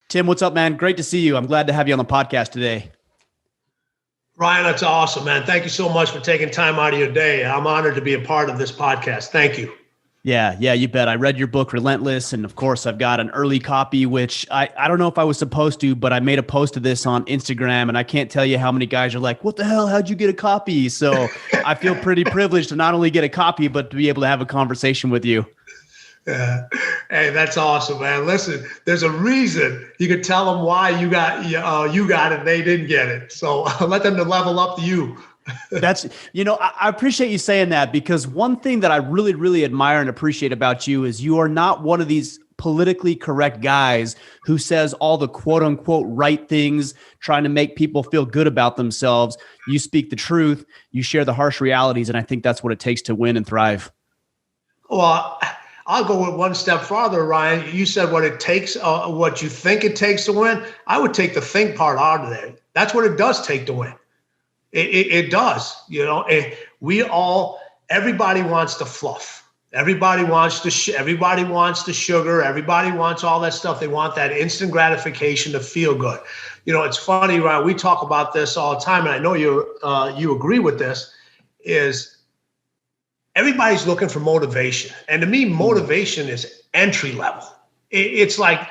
Tim, what's up, man? Great to see you. I'm glad to have you on the podcast today. Ryan, that's awesome, man. Thank you so much for taking time out of your day. I'm honored to be a part of this podcast. Thank you. Yeah, you bet. I read your book, Relentless, and of course, I've got an early copy, which I don't know if I was supposed to, but I made a post of this on Instagram, and I can't tell you how many guys are like, what the hell? How'd you get a copy? So I feel pretty privileged to not only get a copy, but to be able to have a conversation with you. Yeah. Hey, that's awesome, man. Listen, there's a reason. You can tell them why you got it, they didn't get it. So let them to level up to you. That's, I appreciate you saying that, because one thing that I really, really admire and appreciate about you is you are not one of these politically correct guys who says all the quote unquote right things, trying to make people feel good about themselves. You speak the truth, you share the harsh realities. And I think that's what it takes to win and thrive. Well, I'll go with one step farther, Ryan. You said what it takes, what you think it takes to win. I would take the think part out of there. That's what it does take to win. It does, everybody wants the fluff. Everybody wants everybody wants the sugar. Everybody wants all that stuff. They want that instant gratification to feel good. It's funny, Ryan, we talk about this all the time, and I know you agree with this, is everybody's looking for motivation. And to me, motivation is entry level. It's like,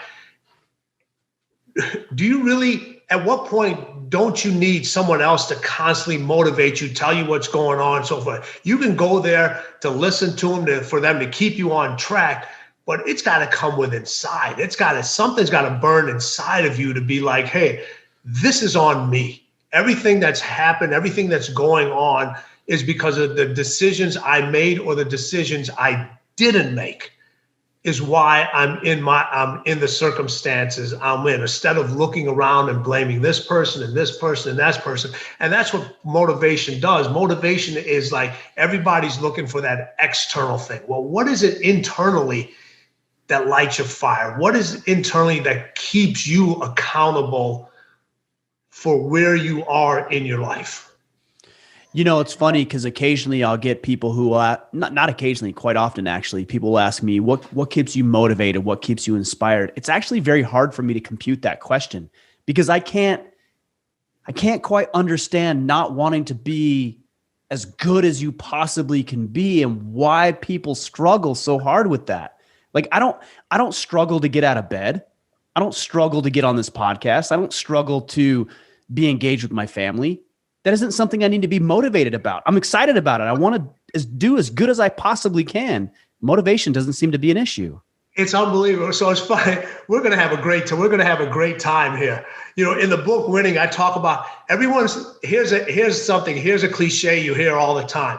do you really, at what point don't you need someone else to constantly motivate you, tell you what's going on and so forth? You can go there to listen to them, for them to keep you on track, but it's got to come with inside. Something's got to burn inside of you to be like, hey, this is on me. Everything that's happened, everything that's going on is because of the decisions I made or the decisions I didn't make. Is why I'm in the circumstances I'm in, instead of looking around and blaming this person and this person and that person. And that's what motivation does. Motivation is like, everybody's looking for that external thing. Well, what is it internally that lights your fire? What is it internally that keeps you accountable for where you are in your life? It's funny because occasionally I'll get people who, not occasionally, quite often actually, people will ask me, what keeps you motivated? What keeps you inspired? It's actually very hard for me to compute that question, because I can't quite understand not wanting to be as good as you possibly can be, and why people struggle so hard with that. Like, I don't struggle to get out of bed. I don't struggle to get on this podcast. I don't struggle to be engaged with my family. That isn't something I need to be motivated about. I'm excited about it. I want to do as good as I possibly can. Motivation doesn't seem to be an issue. It's unbelievable. So it's funny. We're going to have a great time. We're going to have a great time here. In the book Winning, I talk about here's a cliche you hear all the time.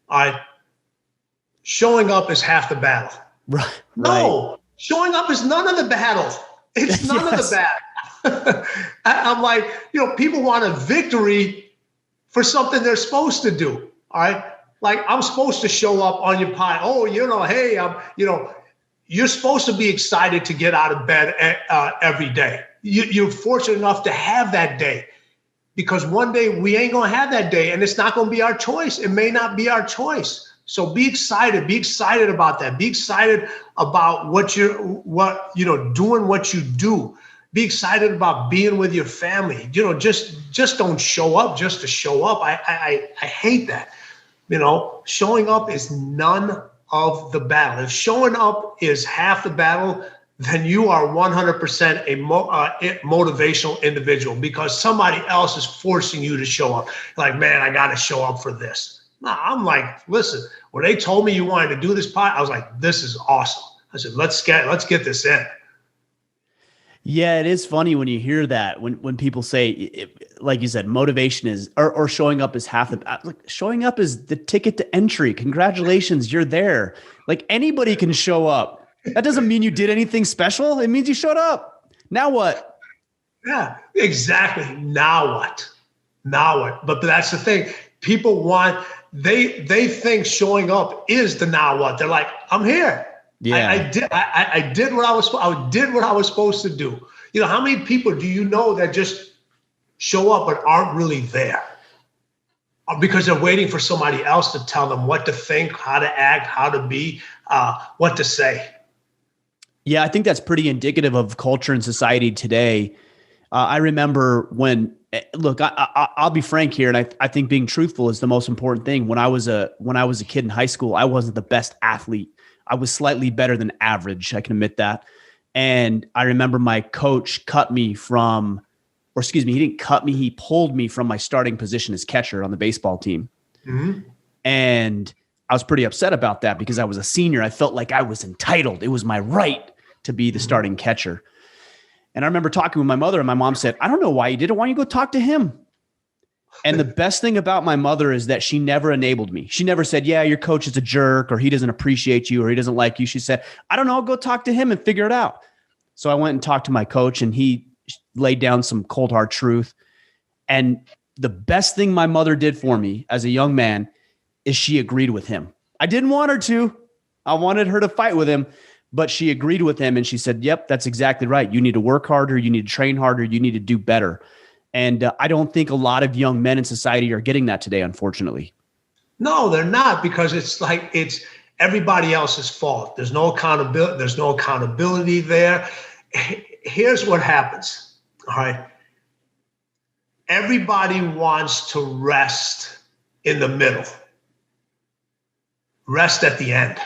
All right. Showing up is half the battle. Right. No, showing up is none of the battle. It's none of the battle. I'm like, people want a victory for something they're supposed to do. All right. Like, I'm supposed to show up on your pie. Oh, hey, you're supposed to be excited to get out of bed every day. You're fortunate enough to have that day, because one day we ain't going to have that day, and it's not going to be our choice. It may not be our choice. So be excited about that. Be excited about doing what you do. Be excited about being with your family. Just don't show up just to show up. I hate that. Showing up is none of the battle. If showing up is half the battle, then you are 100% a motivational individual, because somebody else is forcing you to show up. Like, man, I got to show up for this. No, I'm like, listen, when they told me you wanted to do this pod, I was like, this is awesome. I said, let's get this in. Yeah, it is funny when you hear that, when people say, like you said, motivation is, or showing up is half the, showing up is the ticket to entry. Congratulations, you're there. Like, anybody can show up. That doesn't mean you did anything special. It means you showed up. Now what? Yeah, exactly. Now what? But that's the thing. People they think showing up is the now what. They're like, I'm here. Yeah, I did what I was supposed to do. How many people do you know that just show up but aren't really there because they're waiting for somebody else to tell them what to think, how to act, how to be, what to say? Yeah, I think that's pretty indicative of culture and society today. I remember when, look, I'll be frank here, and I think being truthful is the most important thing. When I was a kid in high school, I wasn't the best athlete. I was slightly better than average. I can admit that. And I remember my coach cut me from, or excuse me, he didn't cut me. He pulled me from my starting position as catcher on the baseball team. Mm-hmm. And I was pretty upset about that because I was a senior. I felt like I was entitled. It was my right to be the starting catcher. And I remember talking with my mother, and my mom said, I don't know why you did it. Why don't you go talk to him? And the best thing about my mother is that she never enabled me. She never said, yeah, your coach is a jerk, or he doesn't appreciate you, or he doesn't like you. She said, I don't know, go talk to him and figure it out. So I went and talked to my coach, and he laid down some cold hard truth. And the best thing my mother did for me as a young man is she agreed with him. I didn't want her to. I wanted her to fight with him, but she agreed with him. And she said, yep, that's exactly right. You need to work harder. You need to train harder. You need to do better. And I don't think a lot of young men in society are getting that today, unfortunately. No, they're not, because it's like it's everybody else's fault. There's no accountability. There's no accountability there. Here's what happens. All right. Everybody wants to rest in the middle. Rest at the end.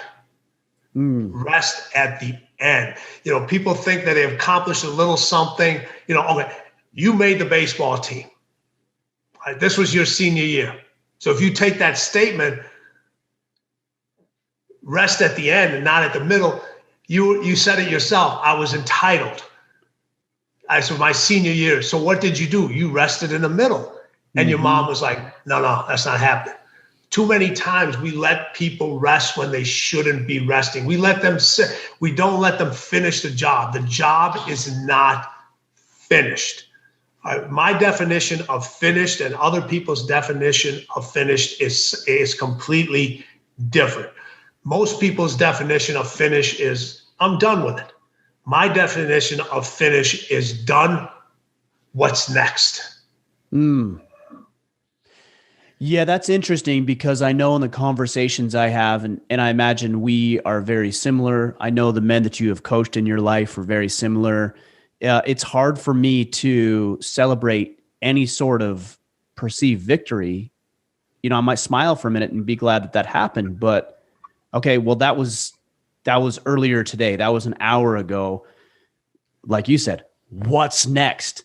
Rest at the end. You know, people think that they've accomplished a little something. You know, okay, you made the baseball team. Right, this was your senior year. So if you take that statement, rest at the end and not at the middle, you said it yourself. I was entitled. I said my senior year. So what did you do? You rested in the middle. And your mom was like, no, that's not happening. Too many times we let people rest when they shouldn't be resting. We let them sit. We don't let them finish the job. The job is not finished. My definition of finished and other people's definition of finished is completely different. Most people's definition of finish is I'm done with it. My definition of finish is done. What's next? Yeah, that's interesting, because I know in the conversations I have, and I imagine we are very similar. I know the men that you have coached in your life are very similar. It's hard for me to celebrate any sort of perceived victory. You know, I might smile for a minute and be glad that happened, but okay, well, that was earlier today. That was an hour ago. Like you said, what's next?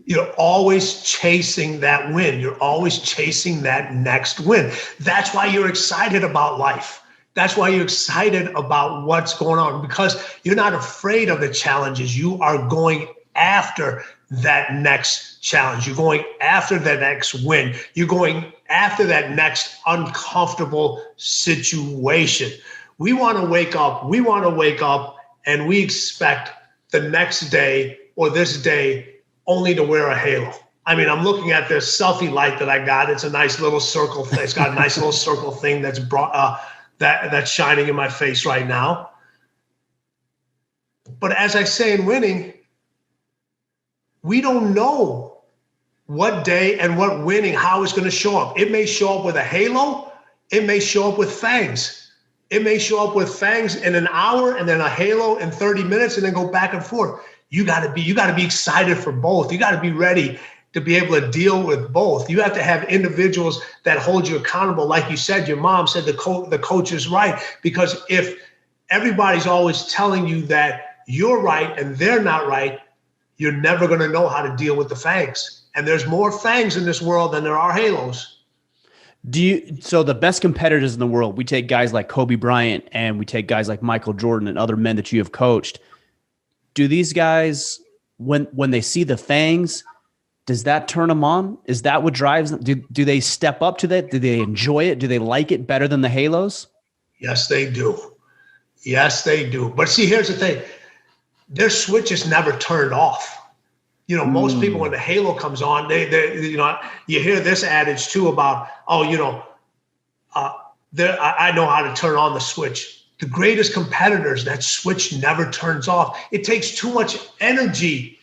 You're always chasing that win. You're always chasing that next win. That's why you're excited about life. That's why you're excited about what's going on, because you're not afraid of the challenges. You are going after that next challenge. You're going after that next win. You're going after that next uncomfortable situation. We want to wake up. And we expect the next day or this day only to wear a halo. I mean, I'm looking at this selfie light that I got. It's a nice little circle thing. It's got a nice little circle thing that's that's shining in my face right now. But as I say in winning, we don't know what day and what winning, how it's going to show up. It may show up with a halo. It may show up with fangs. It may show up with fangs in an hour and then a halo in 30 minutes and then go back and forth. You got to be excited for both. You got to be ready to be able to deal with both. You have to have individuals that hold you accountable. Like you said, your mom said the coach is right, because if everybody's always telling you that you're right and they're not right, you're never going to know how to deal with the fangs. And there's more fangs in this world than there are halos. So the best competitors in the world, we take guys like Kobe Bryant and we take guys like Michael Jordan and other men that you have coached. Do these guys, when they see the fangs, does that turn them on? Is that what drives them? Do they step up to that? Do they enjoy it? Do they like it better than the halos? Yes, they do. Yes, they do. But see, here's the thing. Their switch is never turned off. You know, most people, when the halo comes on, they you know, you hear this adage too about, oh, you know, I know how to turn on the switch. The greatest competitors, that switch never turns off. It takes too much energy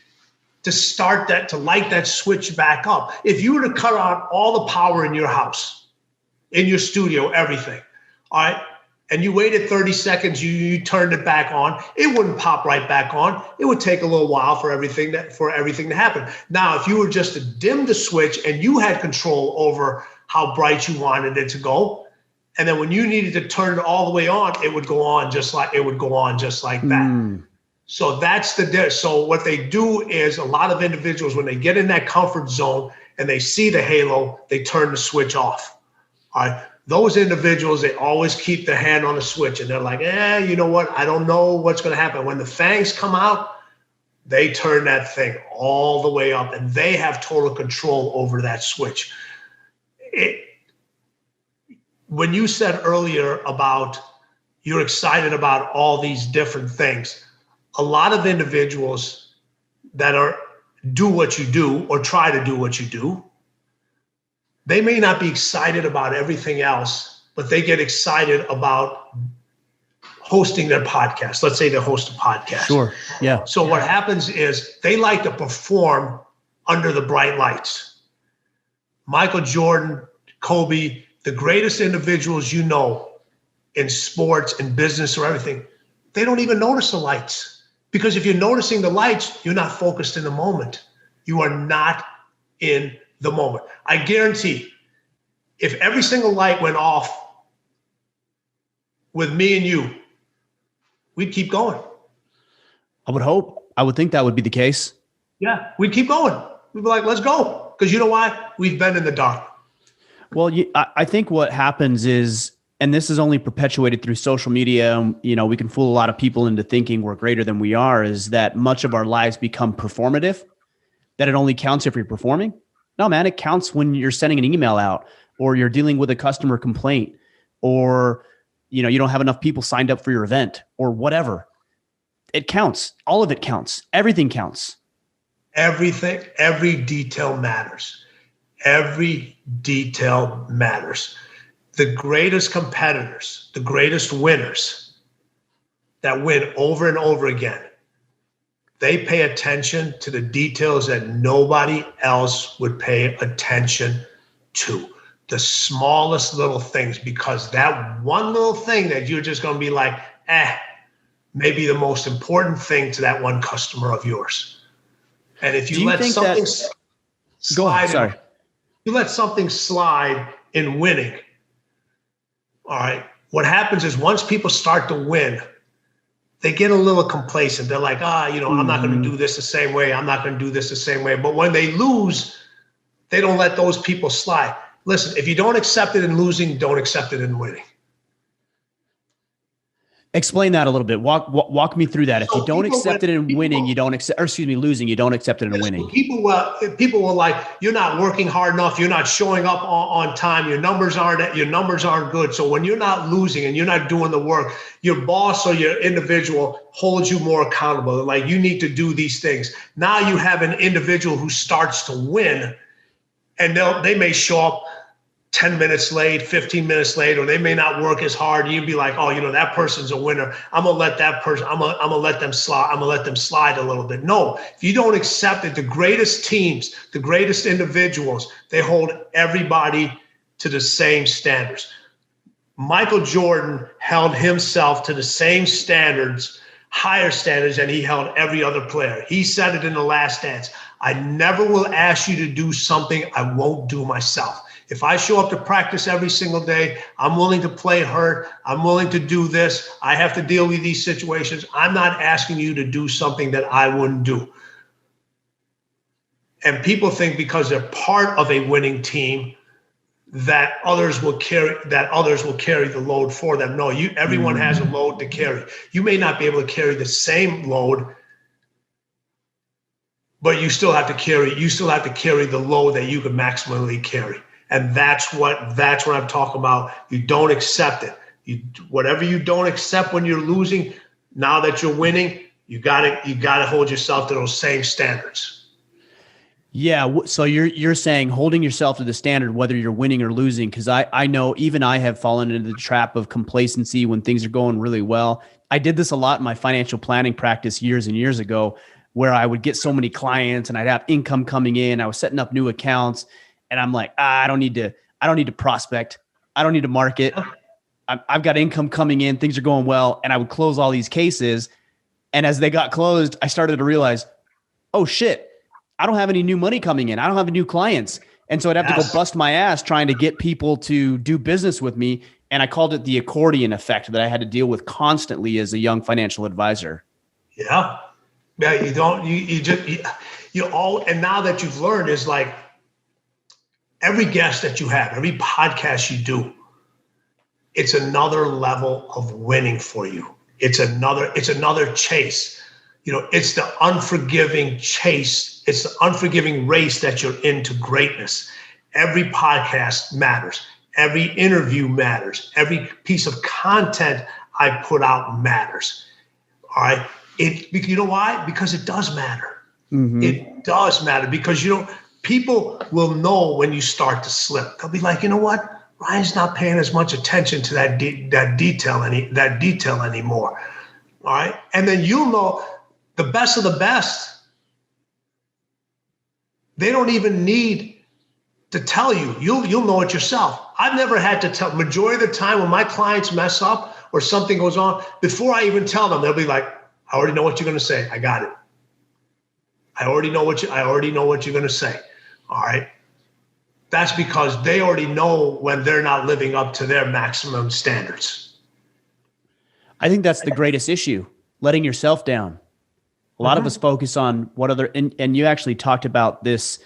to start that, to light that switch back up. If you were to cut on all the power in your house, in your studio, everything, all right, and you waited 30 seconds, you turned it back on, it wouldn't pop right back on. It would take a little while for everything to happen. Now, if you were just to dim the switch and you had control over how bright you wanted it to go, and then when you needed to turn it all the way on, it would go on just like that. So that's so what they do is, a lot of individuals, when they get in that comfort zone and they see the halo, they turn the switch off. All right. Those individuals, they always keep their hand on the switch, and they're like, you know what? I don't know what's going to happen. When the fangs come out, they turn that thing all the way up, and they have total control over that switch. When you said earlier about you're excited about all these different things, a lot of individuals that do what you do or try to do what you do, they may not be excited about everything else, but they get excited about hosting their podcast. Let's say they host a podcast. Sure. Yeah. So what happens is they like to perform under the bright lights. Michael Jordan, Kobe, the greatest individuals you know in sports and business or everything, they don't even notice the lights. Because if you're noticing the lights, you're not focused in the moment. You are not in the moment. I guarantee if every single light went off with me and you, we'd keep going. I would hope. I would think that would be the case. Yeah, we'd keep going. We'd be like, let's go. Because you know why? We've been in the dark. Well, I think what happens is, and this is only perpetuated through social media, we can fool a lot of people into thinking we're greater than we are, is that much of our lives become performative, that it only counts if you're performing. No, man, it counts when you're sending an email out, or you're dealing with a customer complaint, or, you don't have enough people signed up for your event, or whatever. It counts. All of it counts. Everything counts. Everything, every detail matters. Every detail matters. The greatest competitors, the greatest winners that win over and over again, they pay attention to the details that nobody else would pay attention to. The smallest little things, because that one little thing that you're just going to be like, may be the most important thing to that one customer of yours. And if you let something slide, you let something slide in winning, all right, what happens is once people start to win, they get a little complacent. They're like, I'm not going to do this the same way. I'm not going to do this the same way. But when they lose, they don't let those people slide. Listen, if you don't accept it in losing, don't accept it in winning. Explain that a little bit. Walk me through that. If you don't accept it in winning, you don't accept, losing, you don't accept it in winning. People were like, you're not working hard enough. You're not showing up on time. Your numbers aren't good. So when you're not losing and you're not doing the work, your boss or your individual holds you more accountable. Like, you need to do these things. Now you have an individual who starts to win, and they may show up 10 minutes late, 15 minutes late, or they may not work as hard. You'd be like, that person's a winner. I'm going to let that person, I'm going to let them slide. I'm going to let them slide a little bit. No, if you don't accept it, the greatest teams, the greatest individuals, they hold everybody to the same standards. Michael Jordan held himself to the same standards, higher standards than he held every other player. He said it in The Last Dance. I never will ask you to do something I won't do myself. If I show up to practice every single day, I'm willing to play hurt. I'm willing to do this. I have to deal with these situations. I'm not asking you to do something that I wouldn't do. And people think because they're part of a winning team that others will carry the load for them. No, everyone has a load to carry. You may not be able to carry the same load, but you still have to carry the load that you can maximally carry. And that's what I'm talking about. You don't accept it. Whatever you don't accept when you're losing, now that you're winning, you gotta hold yourself to those same standards. Yeah. So you're saying holding yourself to the standard, whether you're winning or losing, because I know even I have fallen into the trap of complacency when things are going really well. I did this a lot in my financial planning practice years and years ago, where I would get so many clients and I'd have income coming in. I was setting up new accounts. And I'm like, I don't need to prospect. I don't need to market. I've got income coming in, things are going well. And I would close all these cases. And as they got closed, I started to realize, oh shit, I don't have any new money coming in. I don't have any new clients. And so I'd have to go bust my ass trying to get people to do business with me. And I called it the accordion effect that I had to deal with constantly as a young financial advisor. Yeah. Yeah. And now that you've learned is like every guest that you have, every podcast you do, it's another level of winning for you. It's another chase. It's the unforgiving chase. It's the unforgiving race that you're into greatness. Every podcast matters. Every interview matters. Every piece of content I put out matters. All right. You know why? Because it does matter. Mm-hmm. It does matter because people will know when you start to slip. They'll be like, you know what? Ryan's not paying as much attention to that detail anymore. All right. And then you'll know the best of the best. They don't even need to tell you. You'll know it yourself. I've never had to tell. Majority of the time when my clients mess up or something goes on, before I even tell them, they'll be like, I already know what you're going to say. I got it. I already know what you're going to say. All right. That's because they already know when they're not living up to their maximum standards. I think that's the greatest issue, letting yourself down. A lot of us focus on what other, and you actually talked about this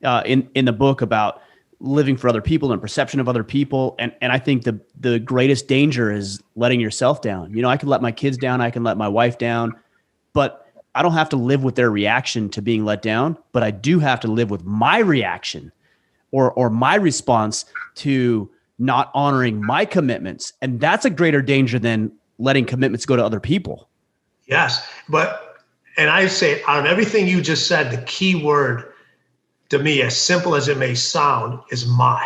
in the book about living for other people and perception of other people. And I think the greatest danger is letting yourself down. I can let my kids down. I can let my wife down, but I don't have to live with their reaction to being let down, but I do have to live with my reaction or my response to not honoring my commitments. And that's a greater danger than letting commitments go to other people. Yes. And I say out of everything you just said, the key word to me, as simple as it may sound, is my.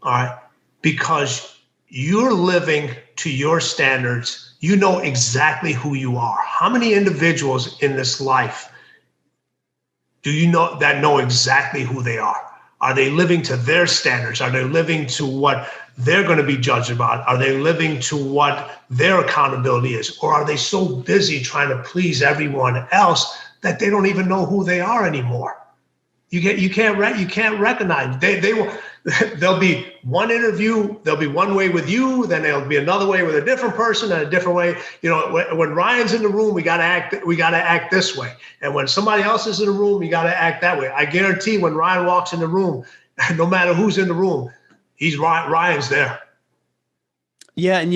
All right. Because you're living to your standards. You know exactly who you are. How many individuals in this life do you know that know exactly who they are? Are they living to their standards? Are they living to what they're going to be judged about? Are they living to what their accountability is? Or are they so busy trying to please everyone else that they don't even know who they are anymore? You can't recognize. There'll be one interview. There'll be one way with you. Then there'll be another way with a different person and a different way. When Ryan's in the room, we gotta act this way. And when somebody else is in the room, you gotta act that way. I guarantee when Ryan walks in the room, no matter who's in the room, Ryan's there. Yeah, and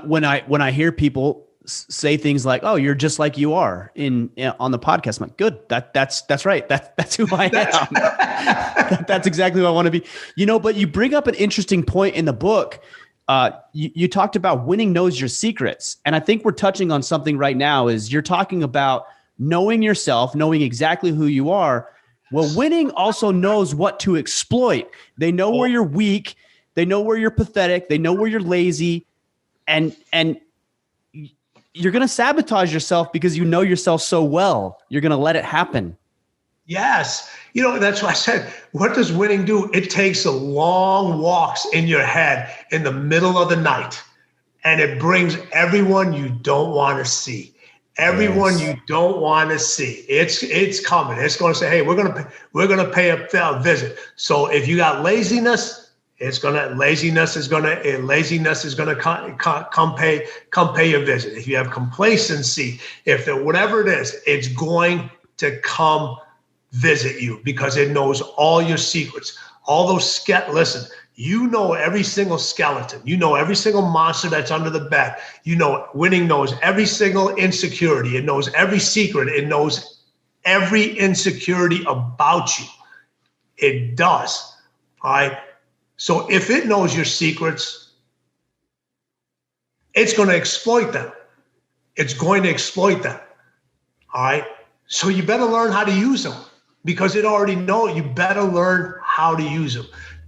when I hear people say things like, "Oh, you're just like you are" on the podcast, I'm like, good. That's right. That's who I am. That's exactly who I want to be. But you bring up an interesting point in the book. You talked about winning knows your secrets, and I think we're touching on something right now. Is you're talking about knowing yourself, knowing exactly who you are. Well, winning also knows what to exploit. They know where you're weak. They know where you're pathetic. They know where you're lazy, and you're going to sabotage yourself because you know yourself so well. You're going to let it happen. Yes. That's why I said, what does winning do? It takes long walks in your head in the middle of the night, and it brings everyone you don't want to see. Everyone you don't want to see. It's coming. It's going to say, hey, we're going to pay a visit. So if you got laziness, laziness is gonna come pay your visit. If you have complacency, whatever it is, it's going to come visit you because it knows all your secrets. All those listen, you know every single skeleton. You know every single monster that's under the bed. Winning knows every single insecurity. It knows every secret. It knows every insecurity about you. It does. All right. So if it knows your secrets, it's going to exploit them. All right. So you better learn how to use them because it already knows. You better learn how to use them.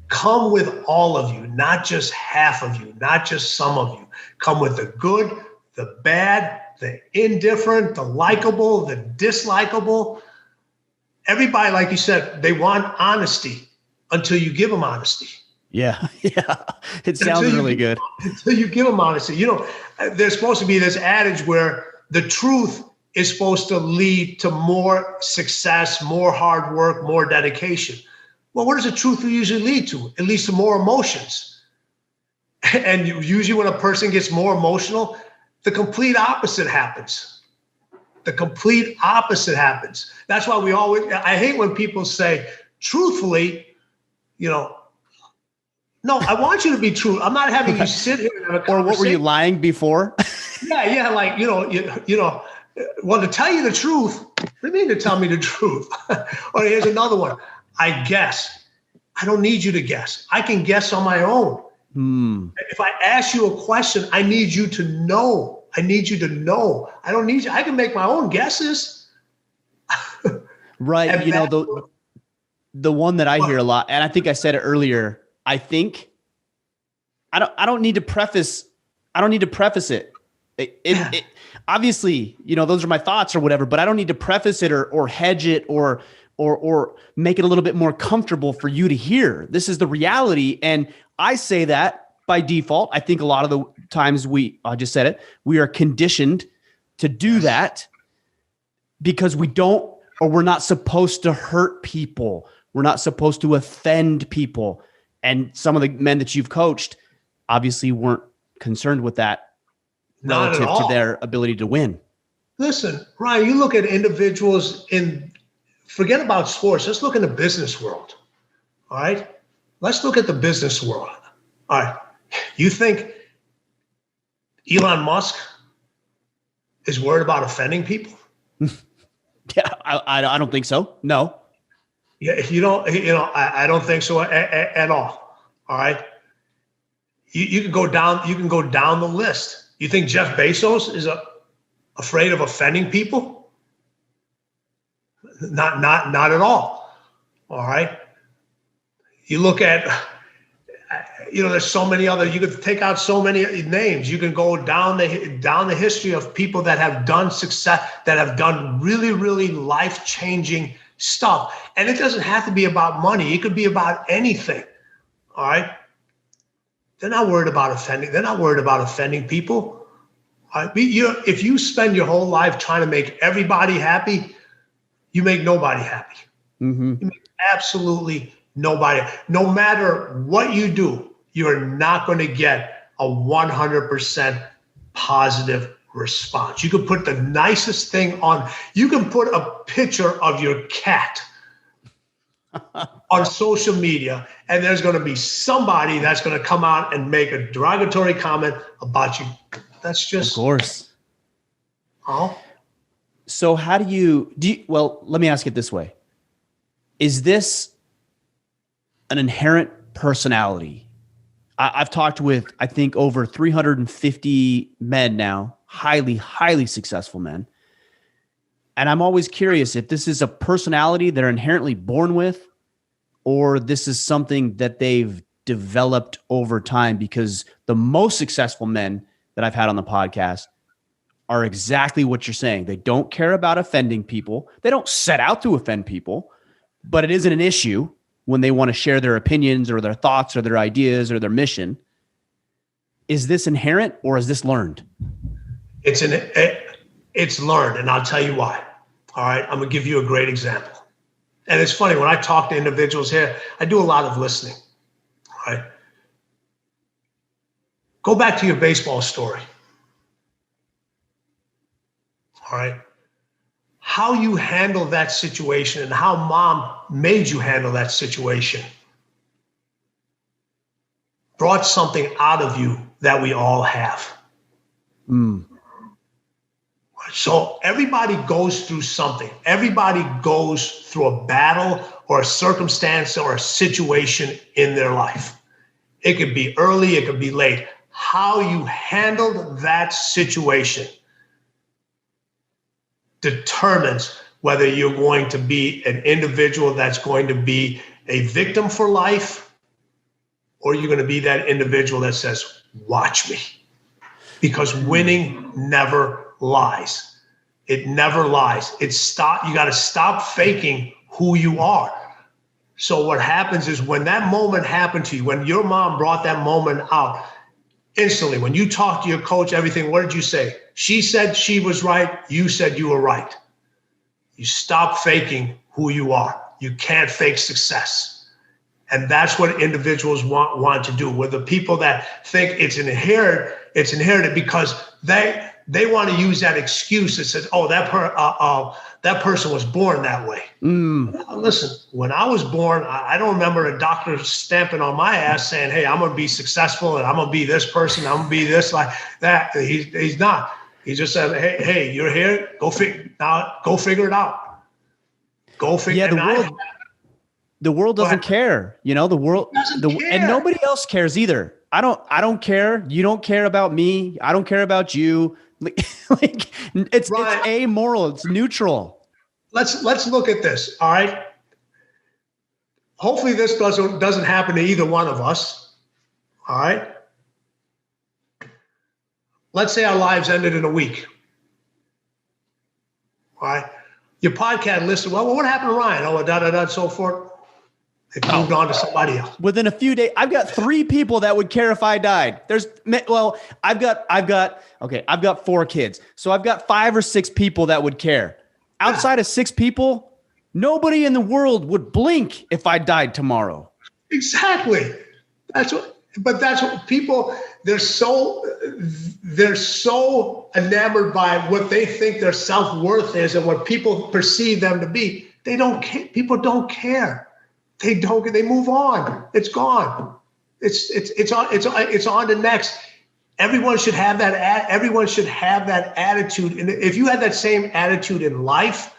Come with all of you, not just half of you, not just some of you. Come with the good, the bad, the indifferent, the likable, the dislikable. Everybody, like you said, they want honesty until you give them honesty. Yeah. Yeah. It sounds really good. Until you give them honesty. There's supposed to be this adage where the truth is supposed to lead to more success, more hard work, more dedication. Well, what does the truth usually lead to? It leads to more emotions. And usually when a person gets more emotional, the complete opposite happens. The complete opposite happens. That's why I hate when people say, truthfully, no, I want you to be true. I'm not having you sit here and have a conversation. Or what were you lying before? Yeah. Like, well, to tell you the truth, what do you mean to tell me the truth? Or here's another one. I guess. I don't need you to guess. I can guess on my own. If I ask you a question, I need you to know. I need you to know. I don't need you. I can make my own guesses. Right. The one that I hear a lot, and I think I said it earlier, I don't need to preface it. It obviously, those are my thoughts or whatever, but I don't need to preface it or hedge it or make it a little bit more comfortable for you to hear. This is the reality. And I say that by default. I think a lot of the times I just said it, we are conditioned to do that because we're not supposed to hurt people. We're not supposed to offend people. And some of the men that you've coached obviously weren't concerned with that relative to their ability to win. Listen, Ryan, you look at individuals forget about sports. Let's look in the business world. All right. Let's look at the business world. All right. You think Elon Musk is worried about offending people? Yeah, I don't think so. No. Yeah, I don't think so at all. All right. You can go down the list. You think Jeff Bezos is afraid of offending people? Not at all. All right. You look at, there's so many other, you could take out so many names. You can go down the history of people that have done success, that have done really, really life-changing stuff. And it doesn't have to be about money. It could be about anything. All right. They're not worried about offending. They're not worried about offending people. All right? If you spend your whole life trying to make everybody happy, you make nobody happy. Mm-hmm. You make absolutely nobody. No matter what you do, you're not going to get a 100% positive response. You can put the nicest thing on. You can put a picture of your cat on social media, and there's going to be somebody that's going to come out and make a derogatory comment about you. That's just, of course. Oh. So how do you well, let me ask it this way. Is this an inherent personality? I've talked with, I think, over 350 men now, highly, highly successful men. And I'm always curious if this is a personality they're inherently born with, or this is something that they've developed over time, because the most successful men that I've had on the podcast are exactly what you're saying. They don't care about offending people. They don't set out to offend people, but it isn't an issue when they want to share their opinions or their thoughts or their ideas or their mission. Is this inherent or is this learned? It's learned, and I'll tell you why. All right, I'm going to give you a great example. And it's funny, when I talk to individuals here, I do a lot of listening. All right. Go back to your baseball story. All right. How you handle that situation and how mom made you handle that situation brought something out of you that we all have. So everybody goes through something. Everybody goes through a battle or a circumstance or a situation in their life. It could be early, it could be late. How you handled that situation determines whether you're going to be an individual that's going to be a victim for life, or you're going to be that individual that says, watch me. Because winning never lies. It never lies. You got to stop faking who you are. So what happens is when that moment happened to you, when your mom brought that moment out, instantly, when you talk to your coach, everything, what did you say? She said she was right. You said you were right. You stop faking who you are. You can't fake success. And that's what individuals want to do. With the people that think it's inherited because they want to use that excuse that says, oh, that person was born that way. Listen, when I was born, I don't remember a doctor stamping on my ass saying, hey, I'm going to be successful and I'm going to be this person. I'm going to be this, like that. He's not. He just said, hey, you're here. Go figure it out. Go figure it out. The world doesn't care. The world doesn't care. And nobody else cares either. I don't care. You don't care about me. I don't care about you. It's amoral. It's neutral. Let's look at this. All right. Hopefully this doesn't happen to either one of us. All right. Let's say our lives ended in a week. All right. Your podcast listed, well, what happened to Ryan? Oh, and so forth. It moved on to somebody else. Within a few days, I've got 3 people that would care if I died. I've got 4 kids. So I've got 5 or 6 people that would care. Outside of 6 people, nobody in the world would blink if I died tomorrow. Exactly. That's what people, they're so enamored by what they think their self-worth is and what people perceive them to be. They don't care. People don't care. They move on. It's gone. It's on to next. Everyone should have that. Everyone should have that attitude. And if you had that same attitude in life,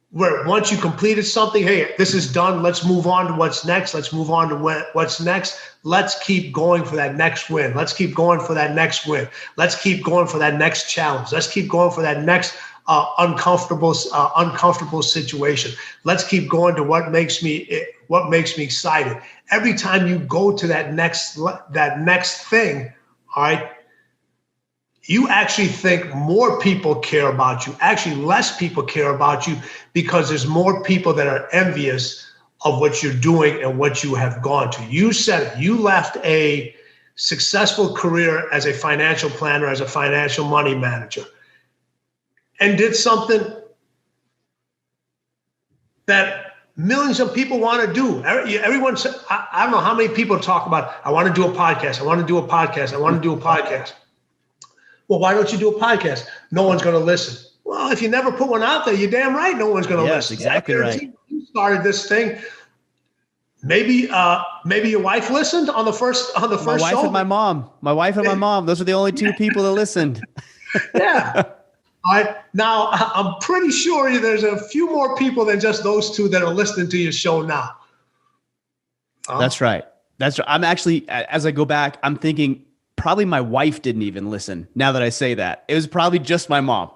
where once you completed something, hey, this is done. Let's move on to what's next. Let's move on to what's next. Let's keep going for that next win. Let's keep going for that next win. Let's keep going for that next challenge. Let's keep going for that next uncomfortable situation. Let's keep going to what makes me excited. Every time you go to that next thing, all right, you actually think more people care about you. Actually, less people care about you because there's more people that are envious of what you're doing and what you have gone to. You said it. You left a successful career as a financial planner, as a financial money manager, and did something that millions of people want to do. Everyone, I don't know how many people talk about, I want to do a podcast. I want to do a podcast. I want to do a podcast. Well, why don't you do a podcast? No one's going to listen. Well, if you never put one out there, you're damn right no one's going to listen. Yes, exactly right. You started this thing. Maybe your wife listened on the first show. My wife and my mom. My wife and my mom. Those are the only 2 people that listened. Yeah. All right. Now, I'm pretty sure there's a few more people than just those 2 that are listening to your show now. That's right. I'm actually, as I go back, I'm thinking probably my wife didn't even listen. Now that I say that, it was probably just my mom.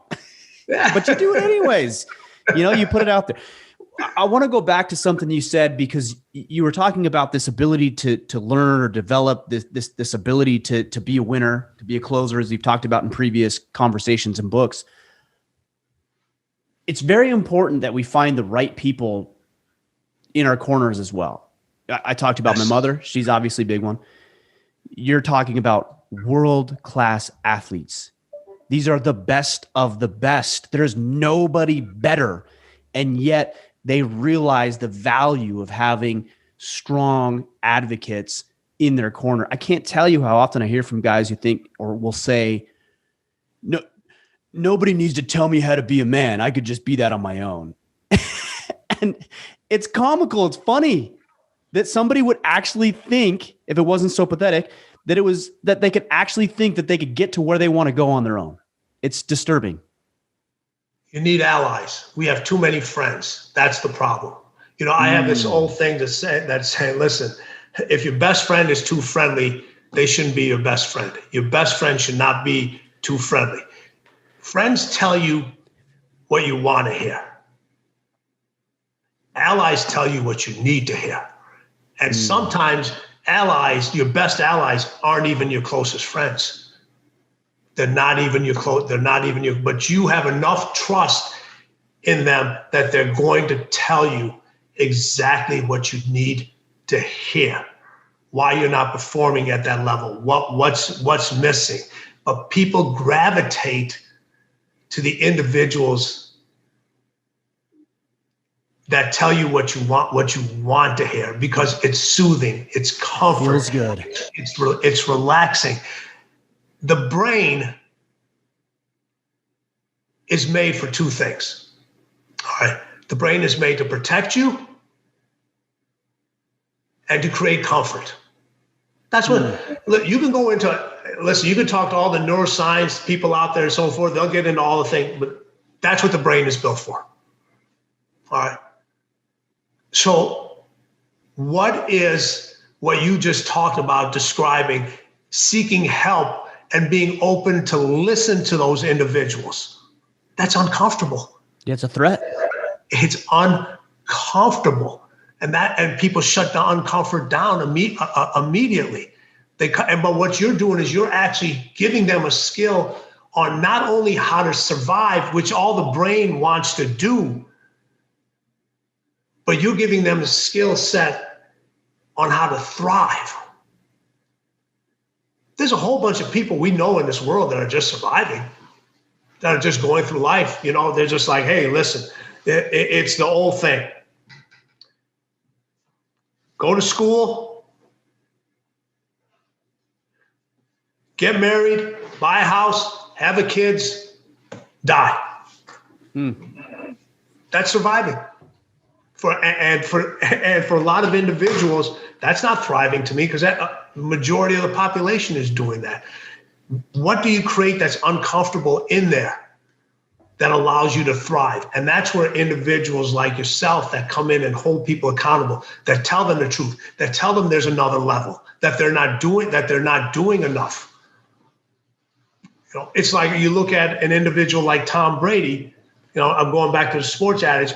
But you do it anyways. You put it out there. I want to go back to something you said, because you were talking about this ability to learn or develop this ability to be a winner, to be a closer, as you've talked about in previous conversations and books. It's very important that we find the right people in our corners as well. I talked about my mother. She's obviously a big one. You're talking about world-class athletes. These are the best of the best. There's nobody better. And yet they realize the value of having strong advocates in their corner. I can't tell you how often I hear from guys who think or will say, no, nobody needs to tell me how to be a man. I could just be that on my own. And it's comical. It's funny that somebody would actually think, if it wasn't so pathetic, that they could actually think that they could get to where they want to go on their own. It's disturbing. You need allies. We have too many friends. That's the problem. I have this old thing that's saying, listen, if your best friend is too friendly, they shouldn't be your best friend. Your best friend should not be too friendly. Friends tell you what you want to hear. Allies tell you what you need to hear. And sometimes allies, your best allies, aren't even your closest friends. They're not even your close. They're not even your. But you have enough trust in them that they're going to tell you exactly what you need to hear, why you're not performing at that level, what's missing. But people gravitate to the individuals that tell you what you want to hear, because it's soothing, it's comfort, feels good, it's relaxing. The brain is made for two things. All right. The brain is made to protect you and to create comfort. That's what, look, you can go into, listen, you can talk to all the neuroscience people out there and so forth. They'll get into all the things, but that's what the brain is built for. All right. So what is what you just talked about describing, seeking help and being open to listen to those individuals? That's uncomfortable. Yeah, it's a threat. It's uncomfortable. And people shut the uncomfort down immediately. But what you're doing is you're actually giving them a skill on not only how to survive, which all the brain wants to do, but you're giving them a skill set on how to thrive. There's a whole bunch of people we know in this world that are just surviving, that are just going through life. You know, they're just like, hey, listen, it's the old thing. Go to school, get married, buy a house, have a kids, die. That's surviving. For a lot of individuals, that's not thriving to me, because the majority of the population is doing that. What do you create that's uncomfortable in there that allows you to thrive? And that's where individuals like yourself that come in and hold people accountable, that tell them the truth, that tell them there's another level, that they're not doing enough. You know, it's like you look at an individual like Tom Brady. You know, I'm going back to the sports adage.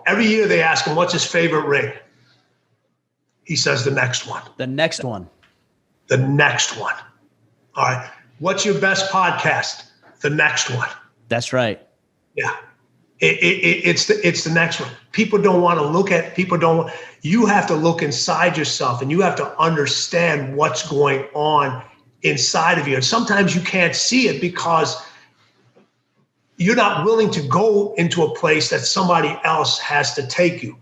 Every year they ask him, what's his favorite ring? He says the next one. The next one. The next one. All right. What's your best podcast? The next one. That's right. Yeah. It's the next one. People don't want to look at, you have to look inside yourself and you have to understand what's going on inside of you. And sometimes you can't see it because you're not willing to go into a place that somebody else has to take you.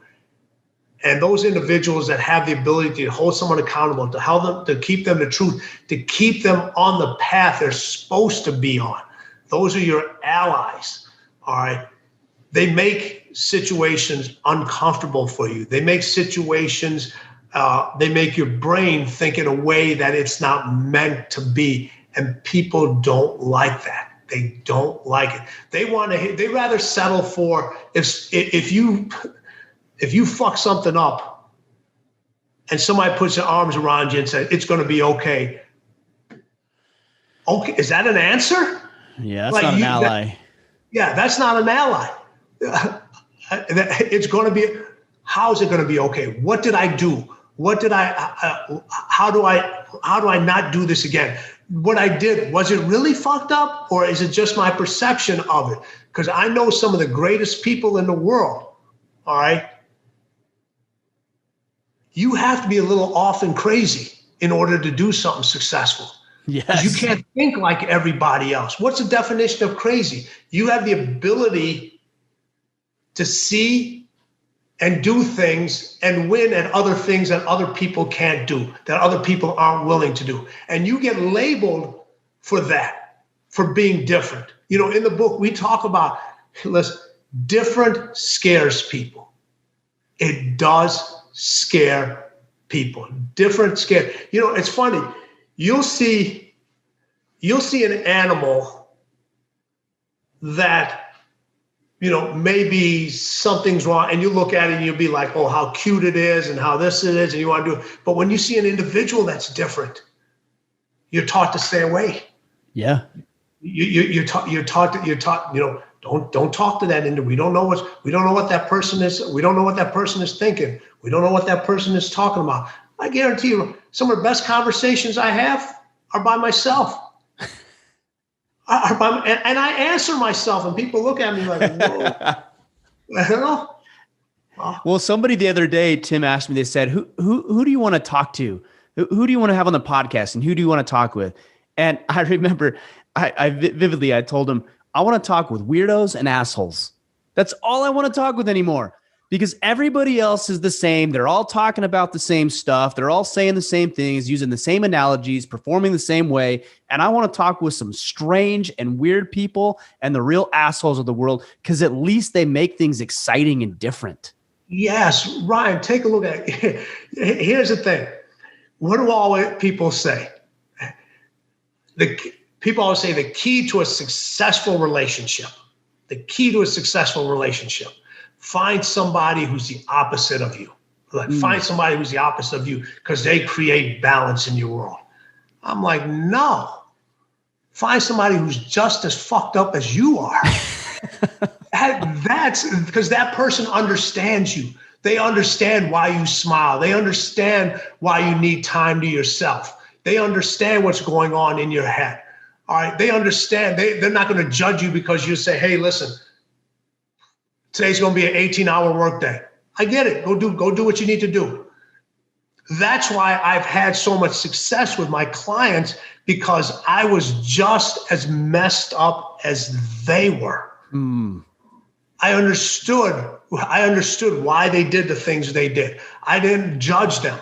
And those individuals that have the ability to hold someone accountable, to help them, to keep them the truth, to keep them on the path they're supposed to be on, those are your allies. All right. They make situations uncomfortable for you. They make situations, they make your brain think in a way that it's not meant to be. And people don't like that. They don't like it. They rather settle for if you fuck something up and somebody puts their arms around you and says, it's going to be okay. Okay. Is that an answer? Yeah. That's not an ally. That's not an ally. It's going to be, how's it going to be okay? What did I do? How do I not do this again? What I did, was it really fucked up, or is it just my perception of it? Because I know some of the greatest people in the world, all right? You have to be a little off and crazy in order to do something successful. Yes. You can't think like everybody else. What's the definition of crazy? You have the ability to see and do things and win at other things that other people can't do, that other people aren't willing to do. And you get labeled for that, for being different. You know, in the book, we talk about, listen, different scares people. It does scare people. Different scare. You know, it's funny. You'll see an animal that, you know, maybe something's wrong, and you look at it and you'll be like, oh, how cute it is and how this it is, and you want to do it. But when you see an individual that's different, you're taught to stay away. Yeah. You're taught, you know, don't talk to that individual. We don't know what that person is. We don't know what that person is thinking. We don't know what that person is talking about. I guarantee you, some of the best conversations I have are by myself. And I answer myself, and people look at me like, whoa. Well, somebody the other day, Tim asked me, they said, who do you want to talk to? Who do you want to have on the podcast and who do you want to talk with? And I remember I vividly, I told him, I want to talk with weirdos and assholes. That's all I want to talk with anymore, because everybody else is the same. They're all talking about the same stuff. They're all saying the same things, using the same analogies, performing the same way. And I want to talk with some strange and weird people and the real assholes of the world, because at least they make things exciting and different. Yes, Ryan, take a look at it. Here's the thing. What do all people say? People always say the key to a successful relationship, find somebody who's the opposite of you. Find somebody who's the opposite of you, because they create balance in your world. I'm like, no. Find somebody who's just as fucked up as you are. That's because that person understands you. They understand why you smile. They understand why you need time to yourself. They understand what's going on in your head. All right. They understand. They're not going to judge you because you say, hey, listen, today's going to be an 18-hour workday. I get it. Go do what you need to do. That's why I've had so much success with my clients, because I was just as messed up as they were. I understood why they did the things they did. I didn't judge them.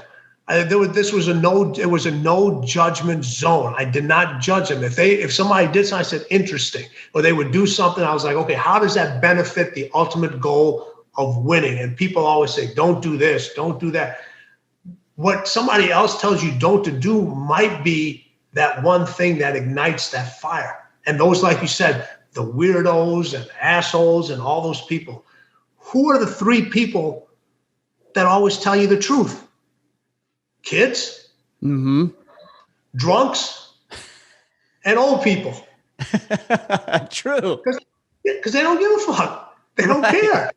It was a no judgment zone. I did not judge them. If somebody did something, I said, interesting, or they would do something, I was like, okay, how does that benefit the ultimate goal of winning? And people always say, don't do this, don't do that. What somebody else tells you don't to do might be that one thing that ignites that fire. And those, like you said, the weirdos and assholes and all those people. Who are the three people that always tell you the truth? Kids, drunks, and old people. True. Because they don't give a fuck. They don't care.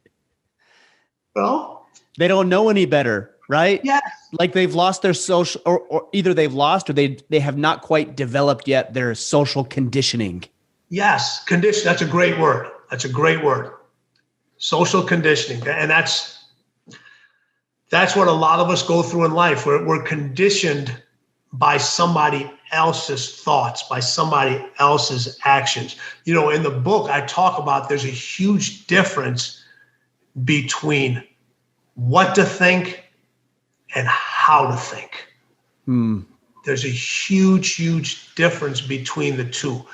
Well, they don't know any better, right? Yes. Like they've lost their social, or either they've lost or they have not quite developed yet their social conditioning. Yes, condition. That's a great word. Social conditioning. And that's what a lot of us go through in life. We're conditioned by somebody else's thoughts, by somebody else's actions. You know, in the book, I talk about there's a huge difference between what to think and how to think. There's a huge, huge difference between the two.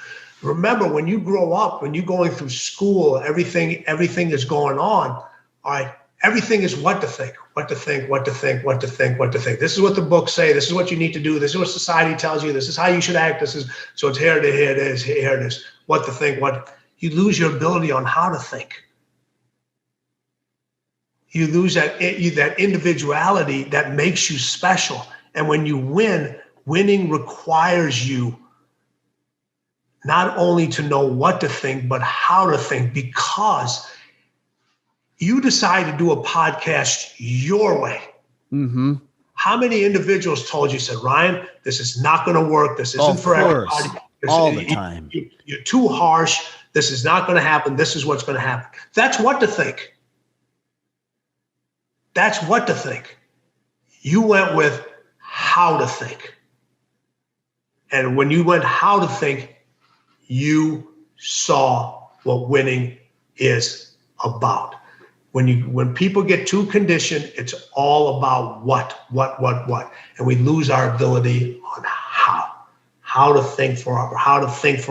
Remember, when you grow up, when you're going through school, everything is going on. All right. Everything is what to think. This is what the books say. This is what you need to do. This is what society tells you. This is how you should act. So it's here it is. What to think, you lose your ability on how to think. You lose that individuality that makes you special. And when you win, winning requires you not only to know what to think, but how to think, because you decide to do a podcast your way. How many individuals told you, said, Ryan, this is not going to work. This isn't for everybody. All the time. You're too harsh. This is not going to happen. This is what's going to happen. That's what to think. You went with how to think. And when you went how to think, you saw what winning is about. When people get too conditioned, it's all about what, and we lose our ability on how to think for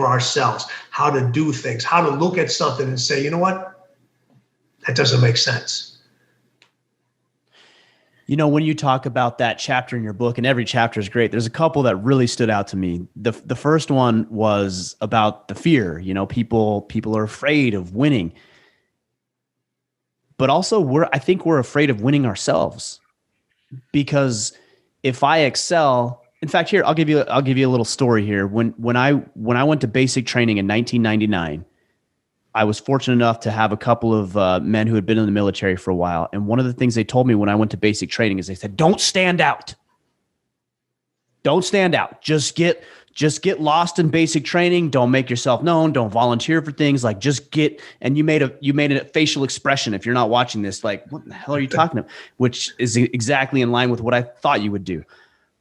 ourselves, how to do things, how to look at something and say, you know what, that doesn't make sense. You know, when you talk about that chapter in your book, and every chapter is great, there's a couple that really stood out to me. The first one was about the fear. You know, people are afraid of winning, but also I think we're afraid of winning ourselves, because if I excel, in fact, here I'll give you a little story here. When I went to basic training in 1999. I was fortunate enough to have a couple of men who had been in the military for a while. And one of the things they told me when I went to basic training is they said, don't stand out. Don't stand out. Just get just get lost in basic training. Don't make yourself known. Don't volunteer for things. Like just get, and you made a facial expression. If you're not watching this, like, what the hell are you talking about? Which is exactly in line with what I thought you would do.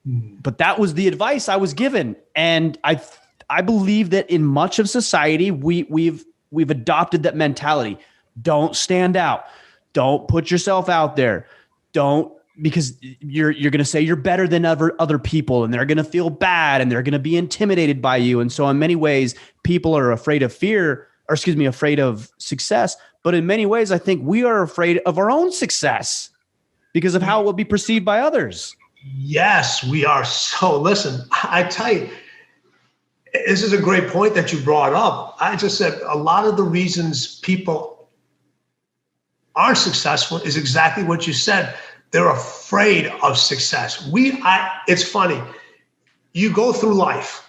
But that was the advice I was given. And I believe that in much of society, we've adopted that mentality. Don't stand out. Don't put yourself out there. Don't, because you're going to say you're better than other people, and they're going to feel bad, and they're going to be intimidated by you. And so in many ways, people are afraid of afraid of success. But in many ways, I think we are afraid of our own success because of how it will be perceived by others. Yes, we are. So listen, I tell you, this is a great point that you brought up. I just said a lot of the reasons people aren't successful is exactly what you said. They're afraid of success. It's funny. You go through life.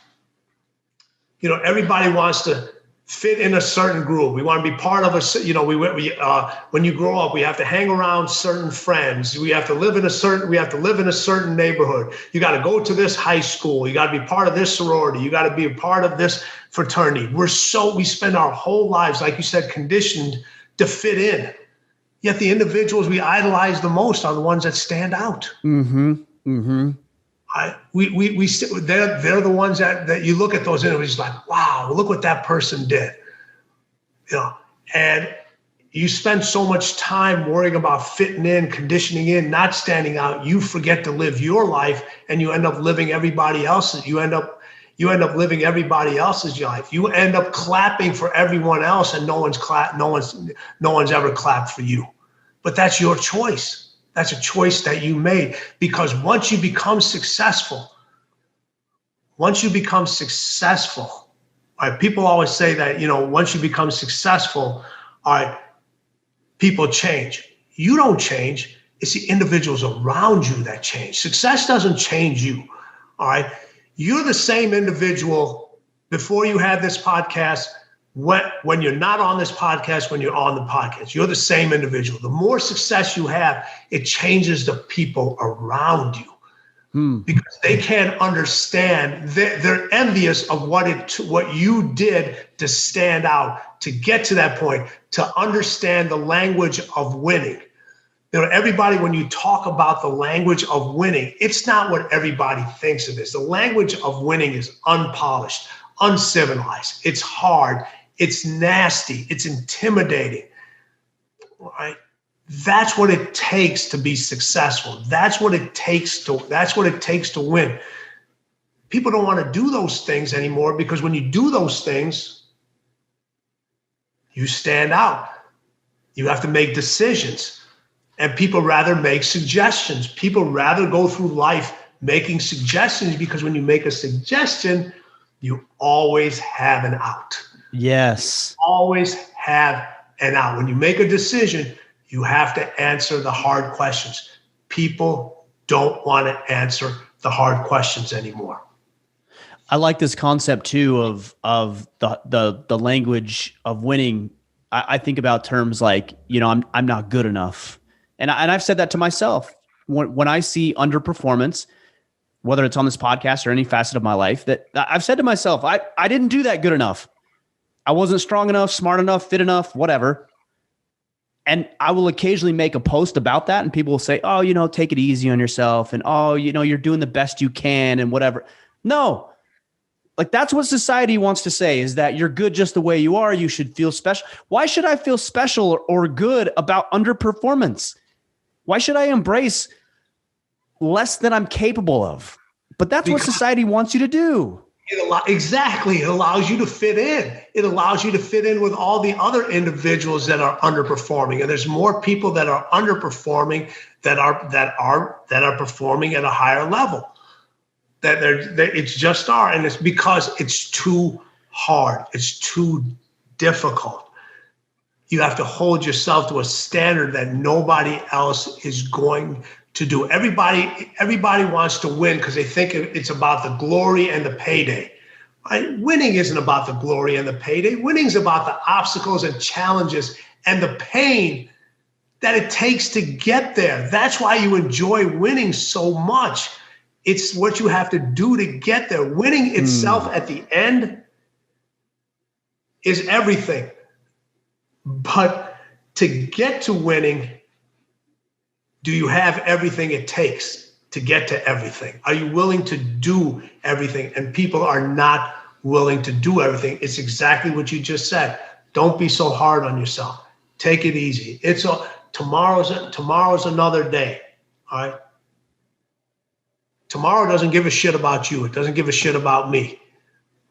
You know, everybody wants to fit in a certain group. We want to be part of when you grow up, we have to hang around certain friends. We have to live in a certain neighborhood. You got to go to this high school. You got to be part of this sorority. You got to be a part of this fraternity. We spend our whole lives, like you said, conditioned to fit in. Yet the individuals we idolize the most are the ones that stand out. Mm-hmm. Mm-hmm. They're the ones that you look at those individuals like, wow, look what that person did. You know, and you spend so much time worrying about fitting in, conditioning in, not standing out. You forget to live your life, and you end up living everybody else's. You end up living everybody else's life. You end up clapping for everyone else, and no one's ever clapped for you. But that's your choice. That's a choice that you made, because once you become successful, all right, people always say that, you know, once you become successful, all right, people change. You don't change. It's the individuals around you that change. Success doesn't change you. All right. You're the same individual before you had this podcast. When you're not on this podcast, when you're on the podcast, you're the same individual. The more success you have, it changes the people around you because they can't understand. They're envious of what you did to stand out, to get to that point, to understand the language of winning. You know, everybody, when you talk about the language of winning, it's not what everybody thinks it is. The language of winning is unpolished, uncivilized. It's hard. It's nasty. It's intimidating. Right? That's what it takes to be successful. That's what it takes to win. People don't want to do those things anymore, because when you do those things, you stand out. You have to make decisions. And people rather make suggestions. People rather go through life making suggestions, because when you make a suggestion, you always have an out. Yes. Always have an out. When you make a decision, you have to answer the hard questions. People don't want to answer the hard questions anymore. I like this concept too of the language of winning. I think about terms like, you know, I'm not good enough. And I've said that to myself when I see underperformance, whether it's on this podcast or any facet of my life, that I've said to myself, I didn't do that good enough. I wasn't strong enough, smart enough, fit enough, whatever. And I will occasionally make a post about that, and people will say, oh, you know, take it easy on yourself. And, oh, you know, you're doing the best you can and whatever. No, like that's what society wants to say, is that you're good just the way you are. You should feel special. Why should I feel special or good about underperformance? Why should I embrace less than I'm capable of? But that's what society wants you to do. Exactly. It allows you to fit in. It allows you to fit in with all the other individuals that are underperforming. And there's more people that are underperforming that are performing at a higher level. It's just are. And it's because it's too hard. It's too difficult. You have to hold yourself to a standard that nobody else is going to do. Everybody wants to win because they think it's about the glory and the payday. Right? Winning isn't about the glory and the payday. Winning's about the obstacles and challenges and the pain that it takes to get there. That's why you enjoy winning so much. It's what you have to do to get there. Winning itself at the end is everything. But to get to winning, do you have everything it takes to get to everything? Are you willing to do everything? And people are not willing to do everything. It's exactly what you just said. Don't be so hard on yourself. Take it easy. Tomorrow's another day. All right. Tomorrow doesn't give a shit about you. It doesn't give a shit about me.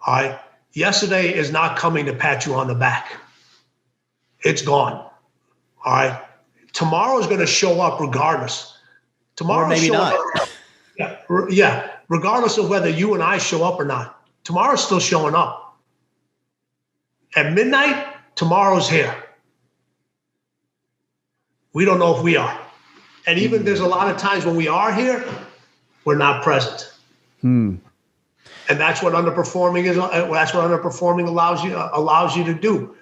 All right. Yesterday is not coming to pat you on the back. It's gone. All right. Tomorrow is going to show up regardless. Tomorrow, or maybe not. Yeah. Regardless of whether you and I show up or not. Tomorrow's still showing up. At midnight, tomorrow's here. We don't know if we are. And even there's a lot of times when we are here, we're not present. And that's what underperforming is. That's what underperforming allows you to do.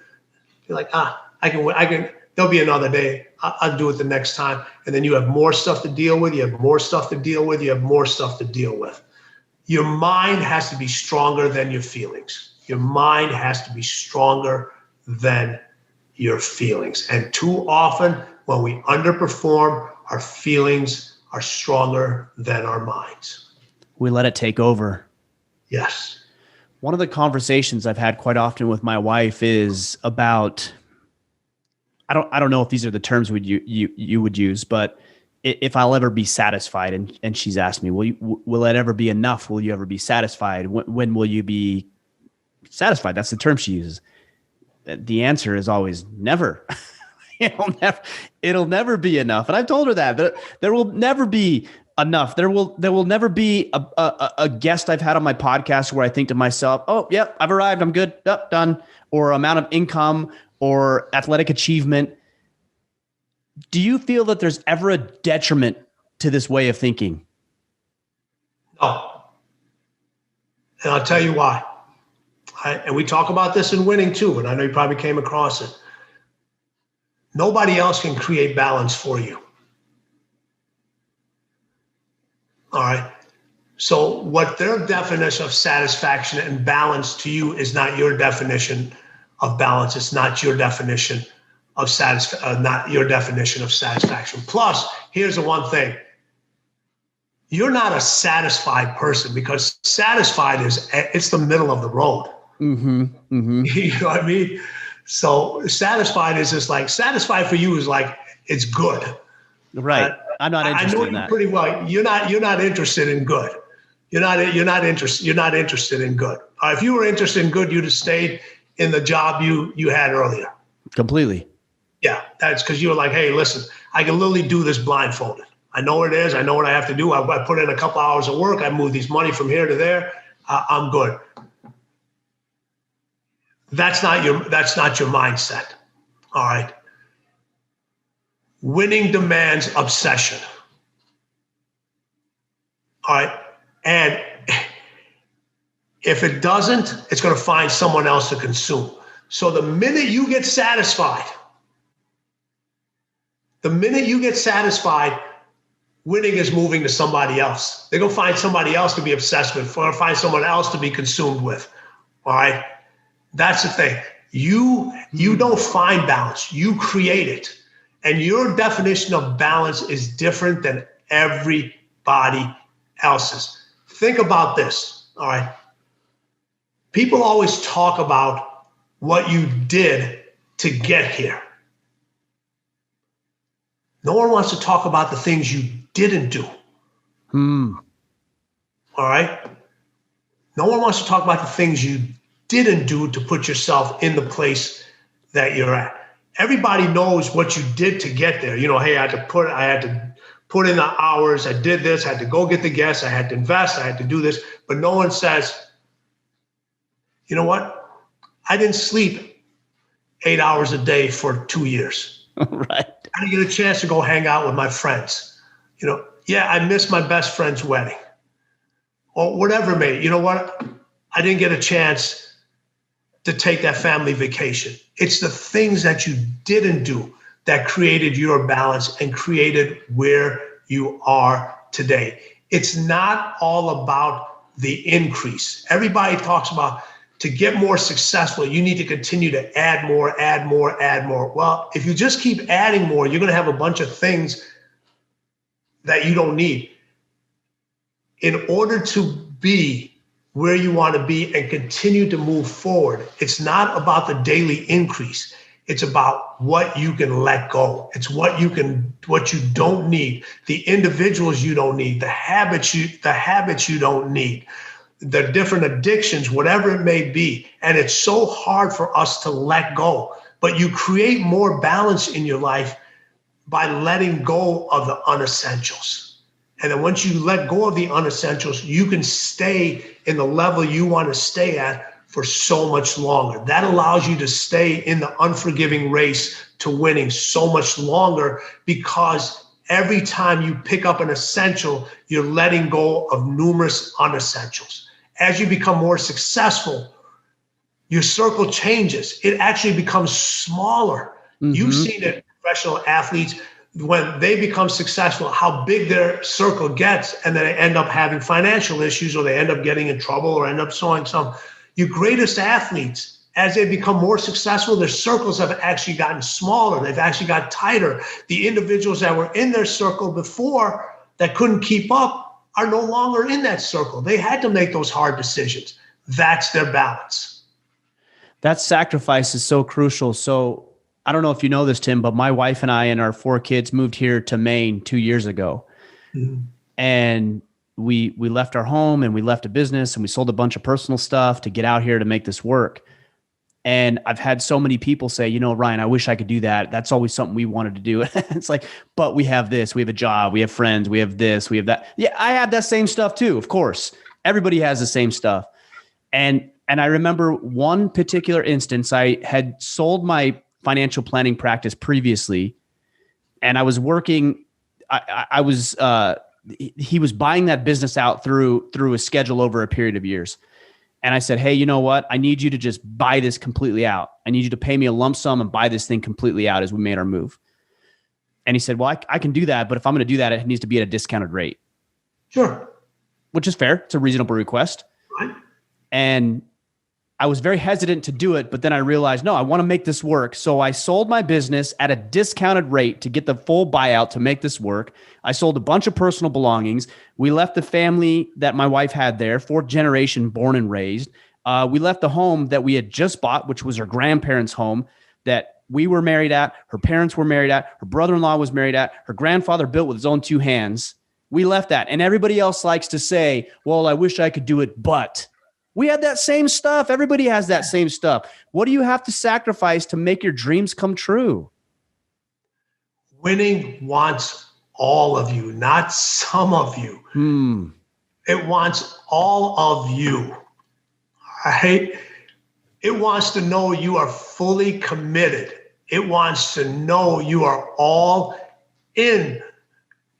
You're like, I can, there'll be another day. I'll do it the next time. And then you have more stuff to deal with. You have more stuff to deal with. You have more stuff to deal with. Your mind has to be stronger than your feelings. Your mind has to be stronger than your feelings. And too often when we underperform, our feelings are stronger than our minds. We let it take over. Yes. One of the conversations I've had quite often with my wife is about, I don't know if these are the terms you would use, but if I'll ever be satisfied, and she's asked me, will it ever be enough? Will you ever be satisfied? When will you be satisfied? That's the term she uses. The answer is always never. It'll never be enough. And I've told her that there will never be enough. There will never be a guest I've had on my podcast where I think to myself, oh, yep, I've arrived. I'm good. Yep, done. Or amount of income or athletic achievement. Do you feel that there's ever a detriment to this way of thinking? No. And I'll tell you why. And we talk about this in winning too, and I know you probably came across it. Nobody else can create balance for you. All right. So what their definition of satisfaction and balance to you is not your definition of balance. It's not your definition of not your definition of satisfaction. Plus, here's the one thing. You're not a satisfied person, because satisfied it's the middle of the road. Mm-hmm. Mm-hmm. You know what I mean? So satisfied is just like, satisfied for you is like, it's good. Right. I'm not interested I know in that. You pretty well. You're not interested in good. You're not interested in good. If you were interested in good, you'd have stayed in the job you had earlier. Completely. Yeah. That's because you were like, hey, listen, I can literally do this blindfolded. I know what it is. I know what I have to do. I put in a couple hours of work. I move these money from here to there. I'm good. That's not your mindset. All right. Winning demands obsession. All right. And if it doesn't, it's going to find someone else to consume. So the minute you get satisfied, winning is moving to somebody else. They're going to find somebody else to be obsessed with, or find someone else to be consumed with. All right. That's the thing. You don't find balance. You create it. And your definition of balance is different than everybody else's. Think about this. All right. People always talk about what you did to get here. No one wants to talk about the things you didn't do. All right. No one wants to talk about the things you didn't do to put yourself in the place that you're at. Everybody knows what you did to get there. You know, hey, I had to put in the hours. I did this. I had to go get the guests. I had to invest. I had to do this. But no one says, you know what? I didn't sleep 8 hours a day for 2 years. Right. I didn't get a chance to go hang out with my friends. You know, yeah, I missed my best friend's wedding or whatever, mate. You know what? I didn't get a chance to take that family vacation. It's the things that you didn't do that created your balance and created where you are today. It's not all about the increase. Everybody talks about to get more successful, you need to continue to add more, add more, add more. Well, if you just keep adding more, you're going to have a bunch of things that you don't need. In order to be where you want to be and continue to move forward, it's not about the daily increase. It's about what you can let go. It's what you don't need, the individuals you don't need, the habits you don't need, the different addictions, whatever it may be. And it's so hard for us to let go. But you create more balance in your life by letting go of the unessentials. And then once you let go of the unessentials, you can stay in the level you want to stay at for so much longer. That allows you to stay in the unforgiving race to winning so much longer, because every time you pick up an essential, you're letting go of numerous unessentials. As you become more successful, your circle changes. It actually becomes smaller. Mm-hmm. You've seen it, professional athletes, when they become successful, how big their circle gets, and then they end up having financial issues, or they end up getting in trouble, or end up sowing some. Your greatest athletes, as they become more successful, their circles have actually gotten smaller. They've actually got tighter. The individuals that were in their circle before that couldn't keep up are no longer in that circle. They had to make those hard decisions. That's their balance. That sacrifice is so crucial. So I don't know if you know this, Tim, but my wife and I and our 4 kids moved here to Maine 2 years ago. Mm-hmm. And we left our home and we left a business and we sold a bunch of personal stuff to get out here to make this work. And I've had so many people say, you know, Ryan, I wish I could do that. That's always something we wanted to do. It's like, but we have this, we have a job, we have friends, we have this, we have that. Yeah, I have that same stuff too, of course. Everybody has the same stuff. And I remember one particular instance, I had sold my financial planning practice previously, and I was working, he was buying that business out through a schedule over a period of years. And I said, hey, you know what? I need you to just buy this completely out. I need you to pay me a lump sum and buy this thing completely out as we made our move. And he said, well, I can do that, but if I'm going to do that, it needs to be at a discounted rate. Sure. Which is fair. It's a reasonable request. Right. And I was very hesitant to do it, but then I realized, no, I want to make this work. So I sold my business at a discounted rate to get the full buyout to make this work. I sold a bunch of personal belongings. We left the family that my wife had there, 4th generation, born and raised. We left the home that we had just bought, which was her grandparents' home that we were married at, her parents were married at, her brother-in-law was married at, her grandfather built with his own 2 hands. We left that. And everybody else likes to say, well, I wish I could do it, but... We had that same stuff. Everybody has that same stuff. What do you have to sacrifice to make your dreams come true? Winning wants all of you, not some of you. It wants all of you. Right? It wants to know you are fully committed. It wants to know you are all in.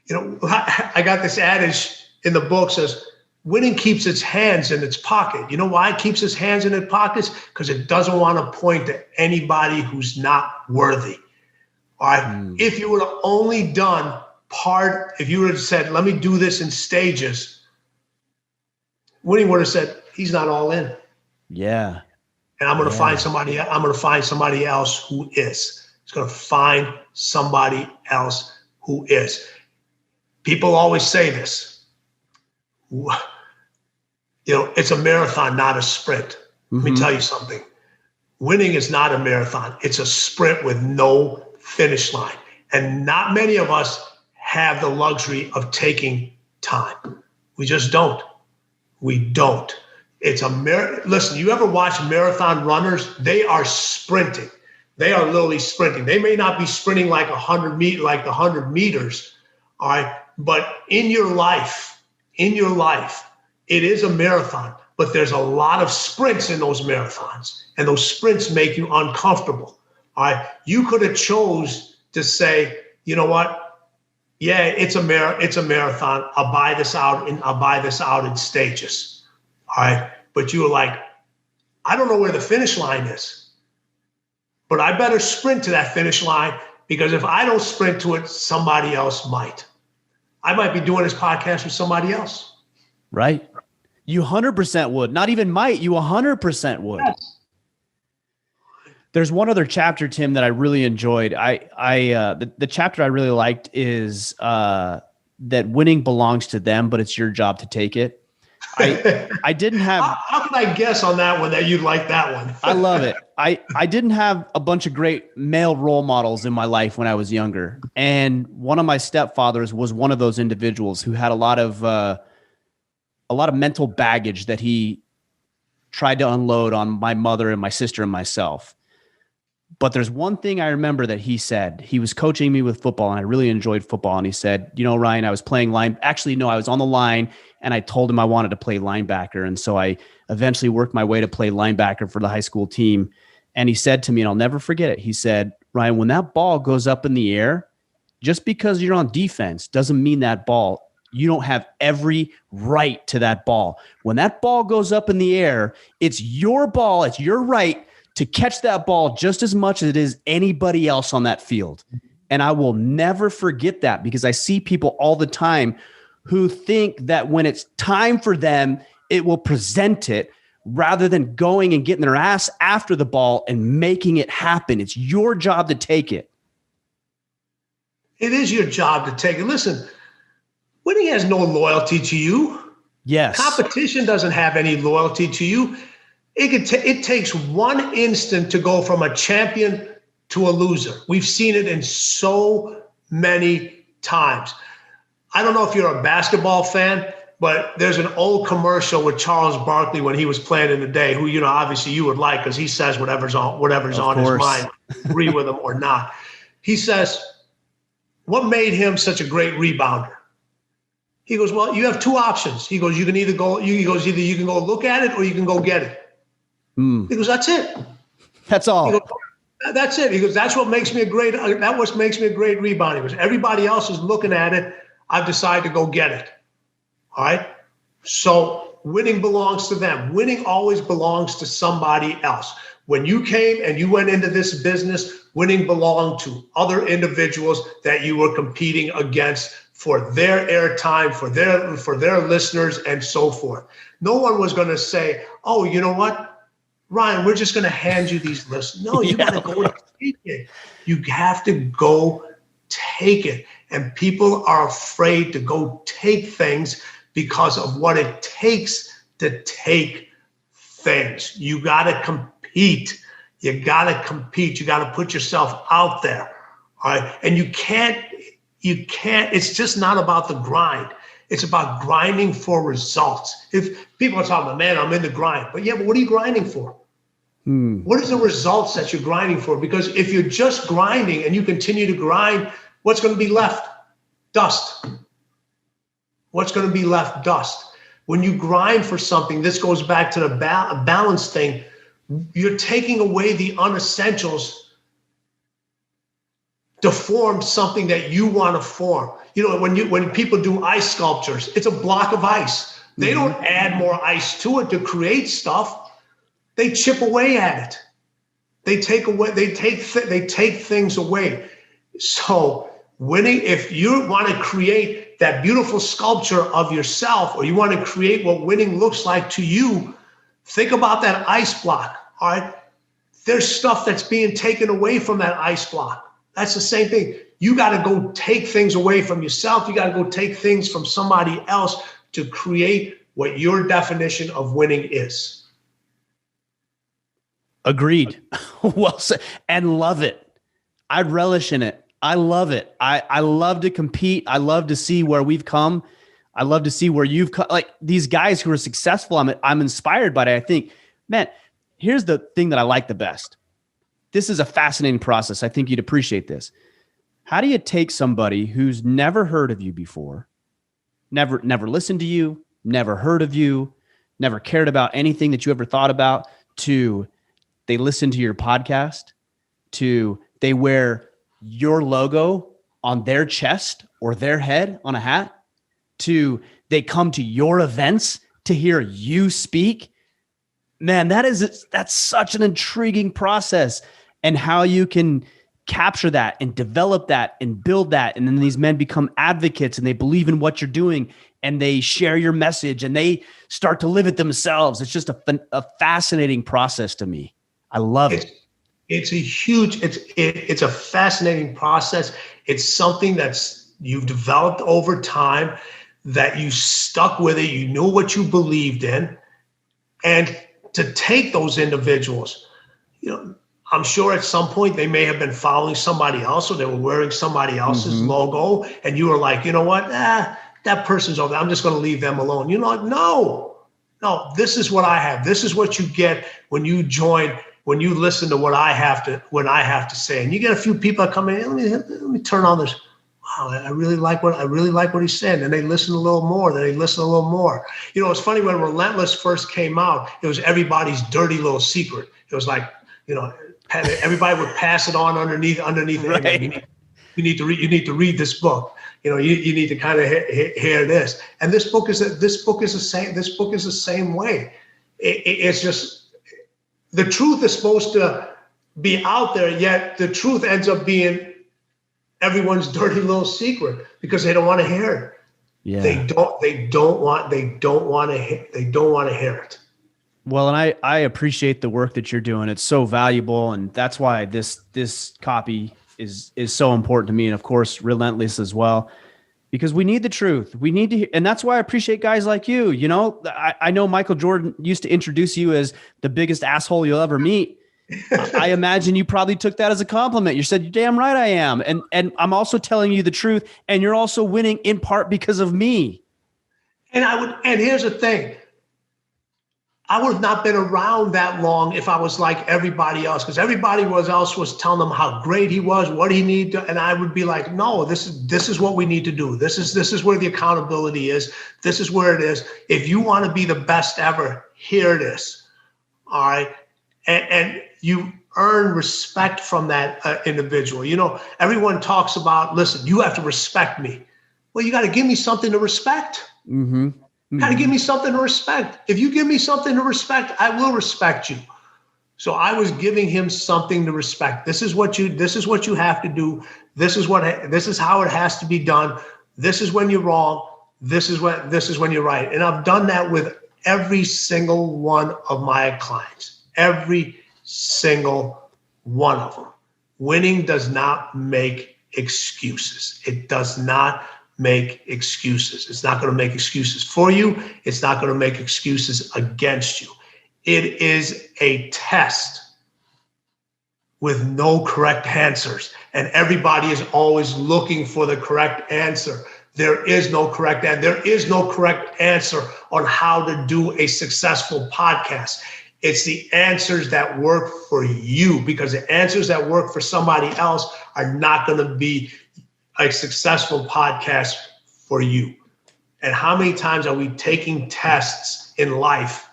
You know, I got this adage in the book says, winning keeps its hands in its pocket. You know why it keeps its hands in its pockets? Because it doesn't want to point to anybody who's not worthy. All right. If you would have only done if you would have said, let me do this in stages, winning would have said, he's not all in. Yeah. And I'm going to find somebody else who is. He's going to find somebody else who is. People always say this. You know, it's a marathon, not a sprint. Let me tell you something. Winning is not a marathon. It's a sprint with no finish line. And not many of us have the luxury of taking time. We just don't. We don't. It's a listen, you ever watch marathon runners? They are sprinting. They are literally sprinting. They may not be sprinting like 100 meters, all right? But in your life, it is a marathon, but there's a lot of sprints in those marathons, and those sprints make you uncomfortable. All right. You could have chose to say, you know what? Yeah, it's a marathon. I'll buy this out in stages. All right. But you were like, I don't know where the finish line is, but I better sprint to that finish line, because if I don't sprint to it, somebody else might. I might be doing this podcast with somebody else. Right. You 100% would. Not even might. You 100% would. Yes. There's one other chapter, Tim, that I really enjoyed. The chapter I really liked is that winning belongs to them, but it's your job to take it. I didn't have. How can I guess on that one that you'd like that one? I love it. I didn't have a bunch of great male role models in my life when I was younger, and one of my stepfathers was one of those individuals who had a lot of mental baggage that he tried to unload on my mother and my sister and myself. But there's one thing I remember that he said. He was coaching me with football, and I really enjoyed football. And he said, Ryan, I was playing line. Actually, no, I was on the line, and I told him I wanted to play linebacker. And so I eventually worked my way to play linebacker for the high school team. And he said to me, and I'll never forget it, he said, Ryan, when that ball goes up in the air, just because you're on defense doesn't mean that ball, you don't have every right to that ball. When that ball goes up in the air, it's your ball, it's your right to catch that ball just as much as it is anybody else on that field. And I will never forget that, because I see people all the time who think that when it's time for them, it will present it rather than going and getting their ass after the ball and making it happen. It's your job to take it. It is your job to take it. Listen, winning has no loyalty to you. Yes. Competition doesn't have any loyalty to you. It takes one instant to go from a champion to a loser. We've seen it in so many times. I don't know if you're a basketball fan, but there's an old commercial with Charles Barkley when he was playing in the day, who, obviously you would like, because he says whatever's on his mind, agree with him or not. He says, what made him such a great rebounder? He goes, well, you have two options. He goes, you can either go look at it or you can go get it. He goes, that's it. That's all. He goes, that's it. He goes, that's what makes me a great rebounder. He goes, everybody else is looking at it. I've decided to go get it. All right. So winning belongs to them. Winning always belongs to somebody else. When you came and you went into this business, winning belonged to other individuals that you were competing against for their airtime, for their listeners, and so forth. No one was going to say, oh, you know what, Ryan, we're just going to hand you these lists. No, you got to go and take it. You have to go take it. And people are afraid to go take things because of what it takes to take things. You got to compete. You got to compete. You got to put yourself out there. All right. And you can't, it's just not about the grind. It's about grinding for results. If people are talking about, man, I'm in the grind, but what are you grinding for? What is the results that you're grinding for? Because if you're just grinding and you continue to grind, what's going to be left? Dust. What's going to be left? Dust. When you grind for something, this goes back to the balance thing. You're taking away the unessentials to form something that you want to form. When people do ice sculptures, it's a block of ice. They don't add more ice to it to create stuff. They chip away at it. They take things away. So winning, if you want to create that beautiful sculpture of yourself, or you want to create what winning looks like to you, think about that ice block. All right. There's stuff that's being taken away from that ice block. That's the same thing. You got to go take things away from yourself. You got to go take things from somebody else to create what your definition of winning is. Agreed. Well said. And love it. I relish in it. I love it. I love to compete. I love to see where we've come. I love to see where you've come. Like these guys who are successful, I'm inspired by it. I think, man, here's the thing that I like the best. This is a fascinating process. I think you'd appreciate this. How do you take somebody who's never heard of you before, never listened to you, never heard of you, never cared about anything that you ever thought about, to they listen to your podcast, to they wear your logo on their chest or their head on a hat, to they come to your events to hear you speak? Man, that's such an intriguing process, and how you can capture that and develop that and build that. And then these men become advocates and they believe in what you're doing and they share your message and they start to live it themselves. It's just a fascinating process to me. I love it. It's a fascinating process. It's something you've developed over time, that you stuck with it. You knew what you believed in. And to take those individuals, I'm sure at some point they may have been following somebody else or they were wearing somebody else's logo. And you were like, you know what? That person's over there. I'm just going to leave them alone. You're like, no, this is what I have. This is what you get when you join, when you listen to what I have to say. And you get a few people that come in, let me turn on this. Wow, I really like what he's saying. And they listen a little more. It's funny, when Relentless first came out, it was everybody's dirty little secret. It was like, everybody would pass it on underneath. Right. Hey, you need to read this book. You need to kind of hear this. And this book is the same way. It's just, the truth is supposed to be out there, yet the truth ends up being everyone's dirty little secret because they don't want to hear it. Yeah. They don't want to hear it. Well, and I appreciate the work that you're doing. It's so valuable, and that's why this copy is so important to me, and of course, Relentless as well, because we need the truth. We need to hear, and that's why I appreciate guys like you. I know Michael Jordan used to introduce you as the biggest asshole you'll ever meet. I imagine you probably took that as a compliment. You said, "You're damn right I am," and I'm also telling you the truth, and you're also winning in part because of me. And here's the thing. I would have not been around that long if I was like everybody else, because everybody else was telling them how great he was, what he needed to, and I would be like, no, this is what we need to do. This is where the accountability is. This is where it is. If you want to be the best ever, here it is. All right. And you earn respect from that individual. Everyone talks about, listen, you have to respect me. Well, you got to give me something to respect. Mm-hmm. You got to give me something to respect. If you give me something to respect, I will respect you. So I was giving him something to respect. This is what you have to do. This is how it has to be done. This is when you're wrong. This is when you're right. And I've done that with every single one of my clients. Every single one of them. Winning does not make excuses. It does not make excuses. It's not going to make excuses for you. It's not going to make excuses against you. It is a test with no correct answers. And everybody is always looking for the correct answer. There is no correct answer. There is no correct answer on how to do a successful podcast. It's the answers that work for you, because the answers that work for somebody else are not going to be a successful podcast for you. And how many times are we taking tests in life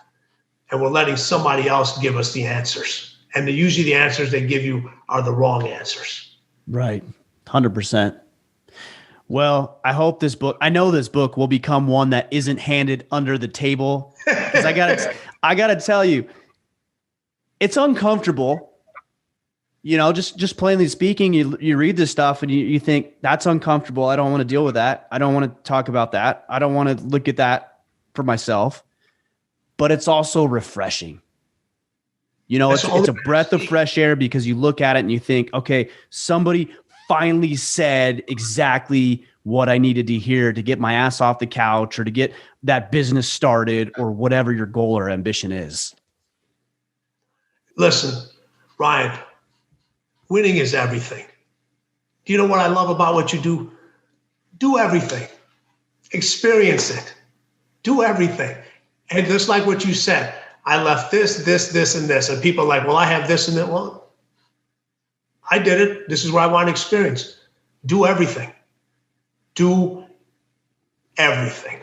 and we're letting somebody else give us the answers? And usually the answers they give you are the wrong answers. Right. 100%. Well, I hope I know this book will become one that isn't handed under the table. Because I gotta tell you, it's uncomfortable. Just plainly speaking, you read this stuff and you think that's uncomfortable. I don't want to deal with that. I don't want to talk about that. I don't want to look at that for myself. But it's also refreshing. It's a breath of fresh air, because you look at it and you think, okay, somebody finally said exactly what I needed to hear to get my ass off the couch or to get that business started or whatever your goal or ambition is. Listen, Ryan, winning is everything. Do you know what I love about what you do? Do everything. Experience it. Do everything. And just like what you said, I left this, and this. And people are like, well, I have this and that. Well, I did it. This is what I want to experience. Do everything. Do everything.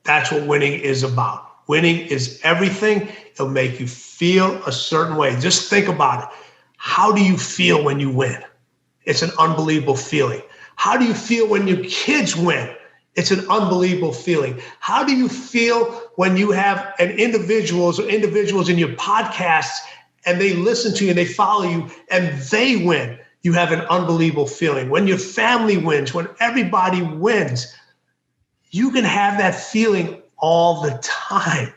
That's what winning is about. Winning is everything. It'll make you feel a certain way. Just think about it. How do you feel when you win? It's an unbelievable feeling. How do you feel when your kids win? It's an unbelievable feeling. How do you feel when you have individuals in your podcasts and they listen to you and they follow you and they win? you have an unbelievable feeling. When your family wins, when everybody wins, you can have that feeling all the time.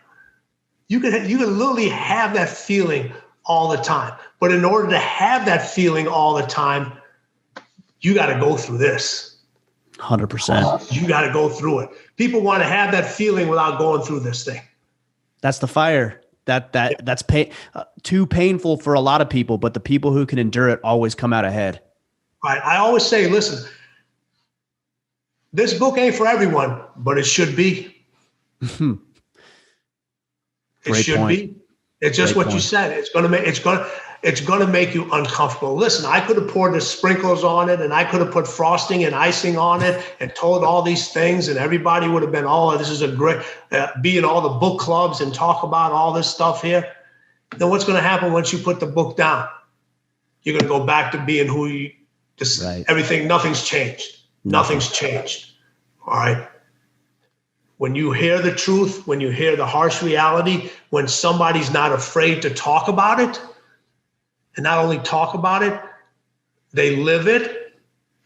You can literally have that feeling all the time. But in order to have that feeling all the time, you got to go through this. 100%. You got to go through it. People want to have that feeling without going through this thing. That's the fire. That's too painful for a lot of people, but the people who can endure it always come out ahead. Right. I always say, listen, this book ain't for everyone, but it should be. It should be. It's just what you said. It's going to make you uncomfortable. Listen, I could have poured the sprinkles on it, and I could have put frosting and icing on it and told all these things, and everybody would have been, oh, this is a great, be in all the book clubs and talk about all this stuff here. Then what's going to happen once you put the book down? You're going to go back to being who you, everything, nothing's changed. Nothing's changed. All right. When you hear the truth, when you hear the harsh reality, when somebody's not afraid to talk about it, and not only talk about it, they live it,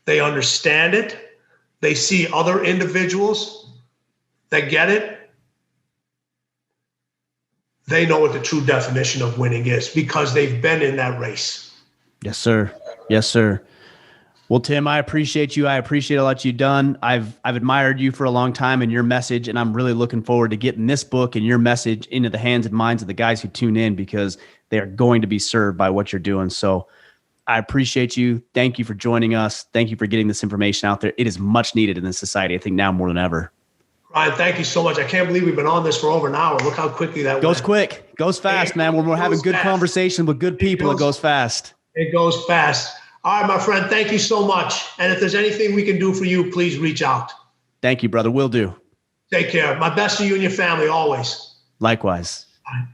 they understand it, they see other individuals that get it, they know what the true definition of winning is because they've been in that race. Yes, sir. Yes, sir. Well, Tim, I appreciate you. I appreciate a lot you've done. I've admired you for a long time and your message, and I'm really looking forward to getting this book and your message into the hands and minds of the guys who tune in because they are going to be served by what you're doing. So I appreciate you. Thank you for joining us. Thank you for getting this information out there. It is much needed in this society, I think now more than ever. Ryan, thank you so much. I can't believe we've been on this for over an hour. Look how quickly that goes. Quick, goes fast, man. When we're having good conversation with good people, it goes fast. It goes fast. All right, my friend, thank you so much. And if there's anything we can do for you, please reach out. Thank you, brother. Will do. Take care. My best to you and your family always. Likewise. Bye.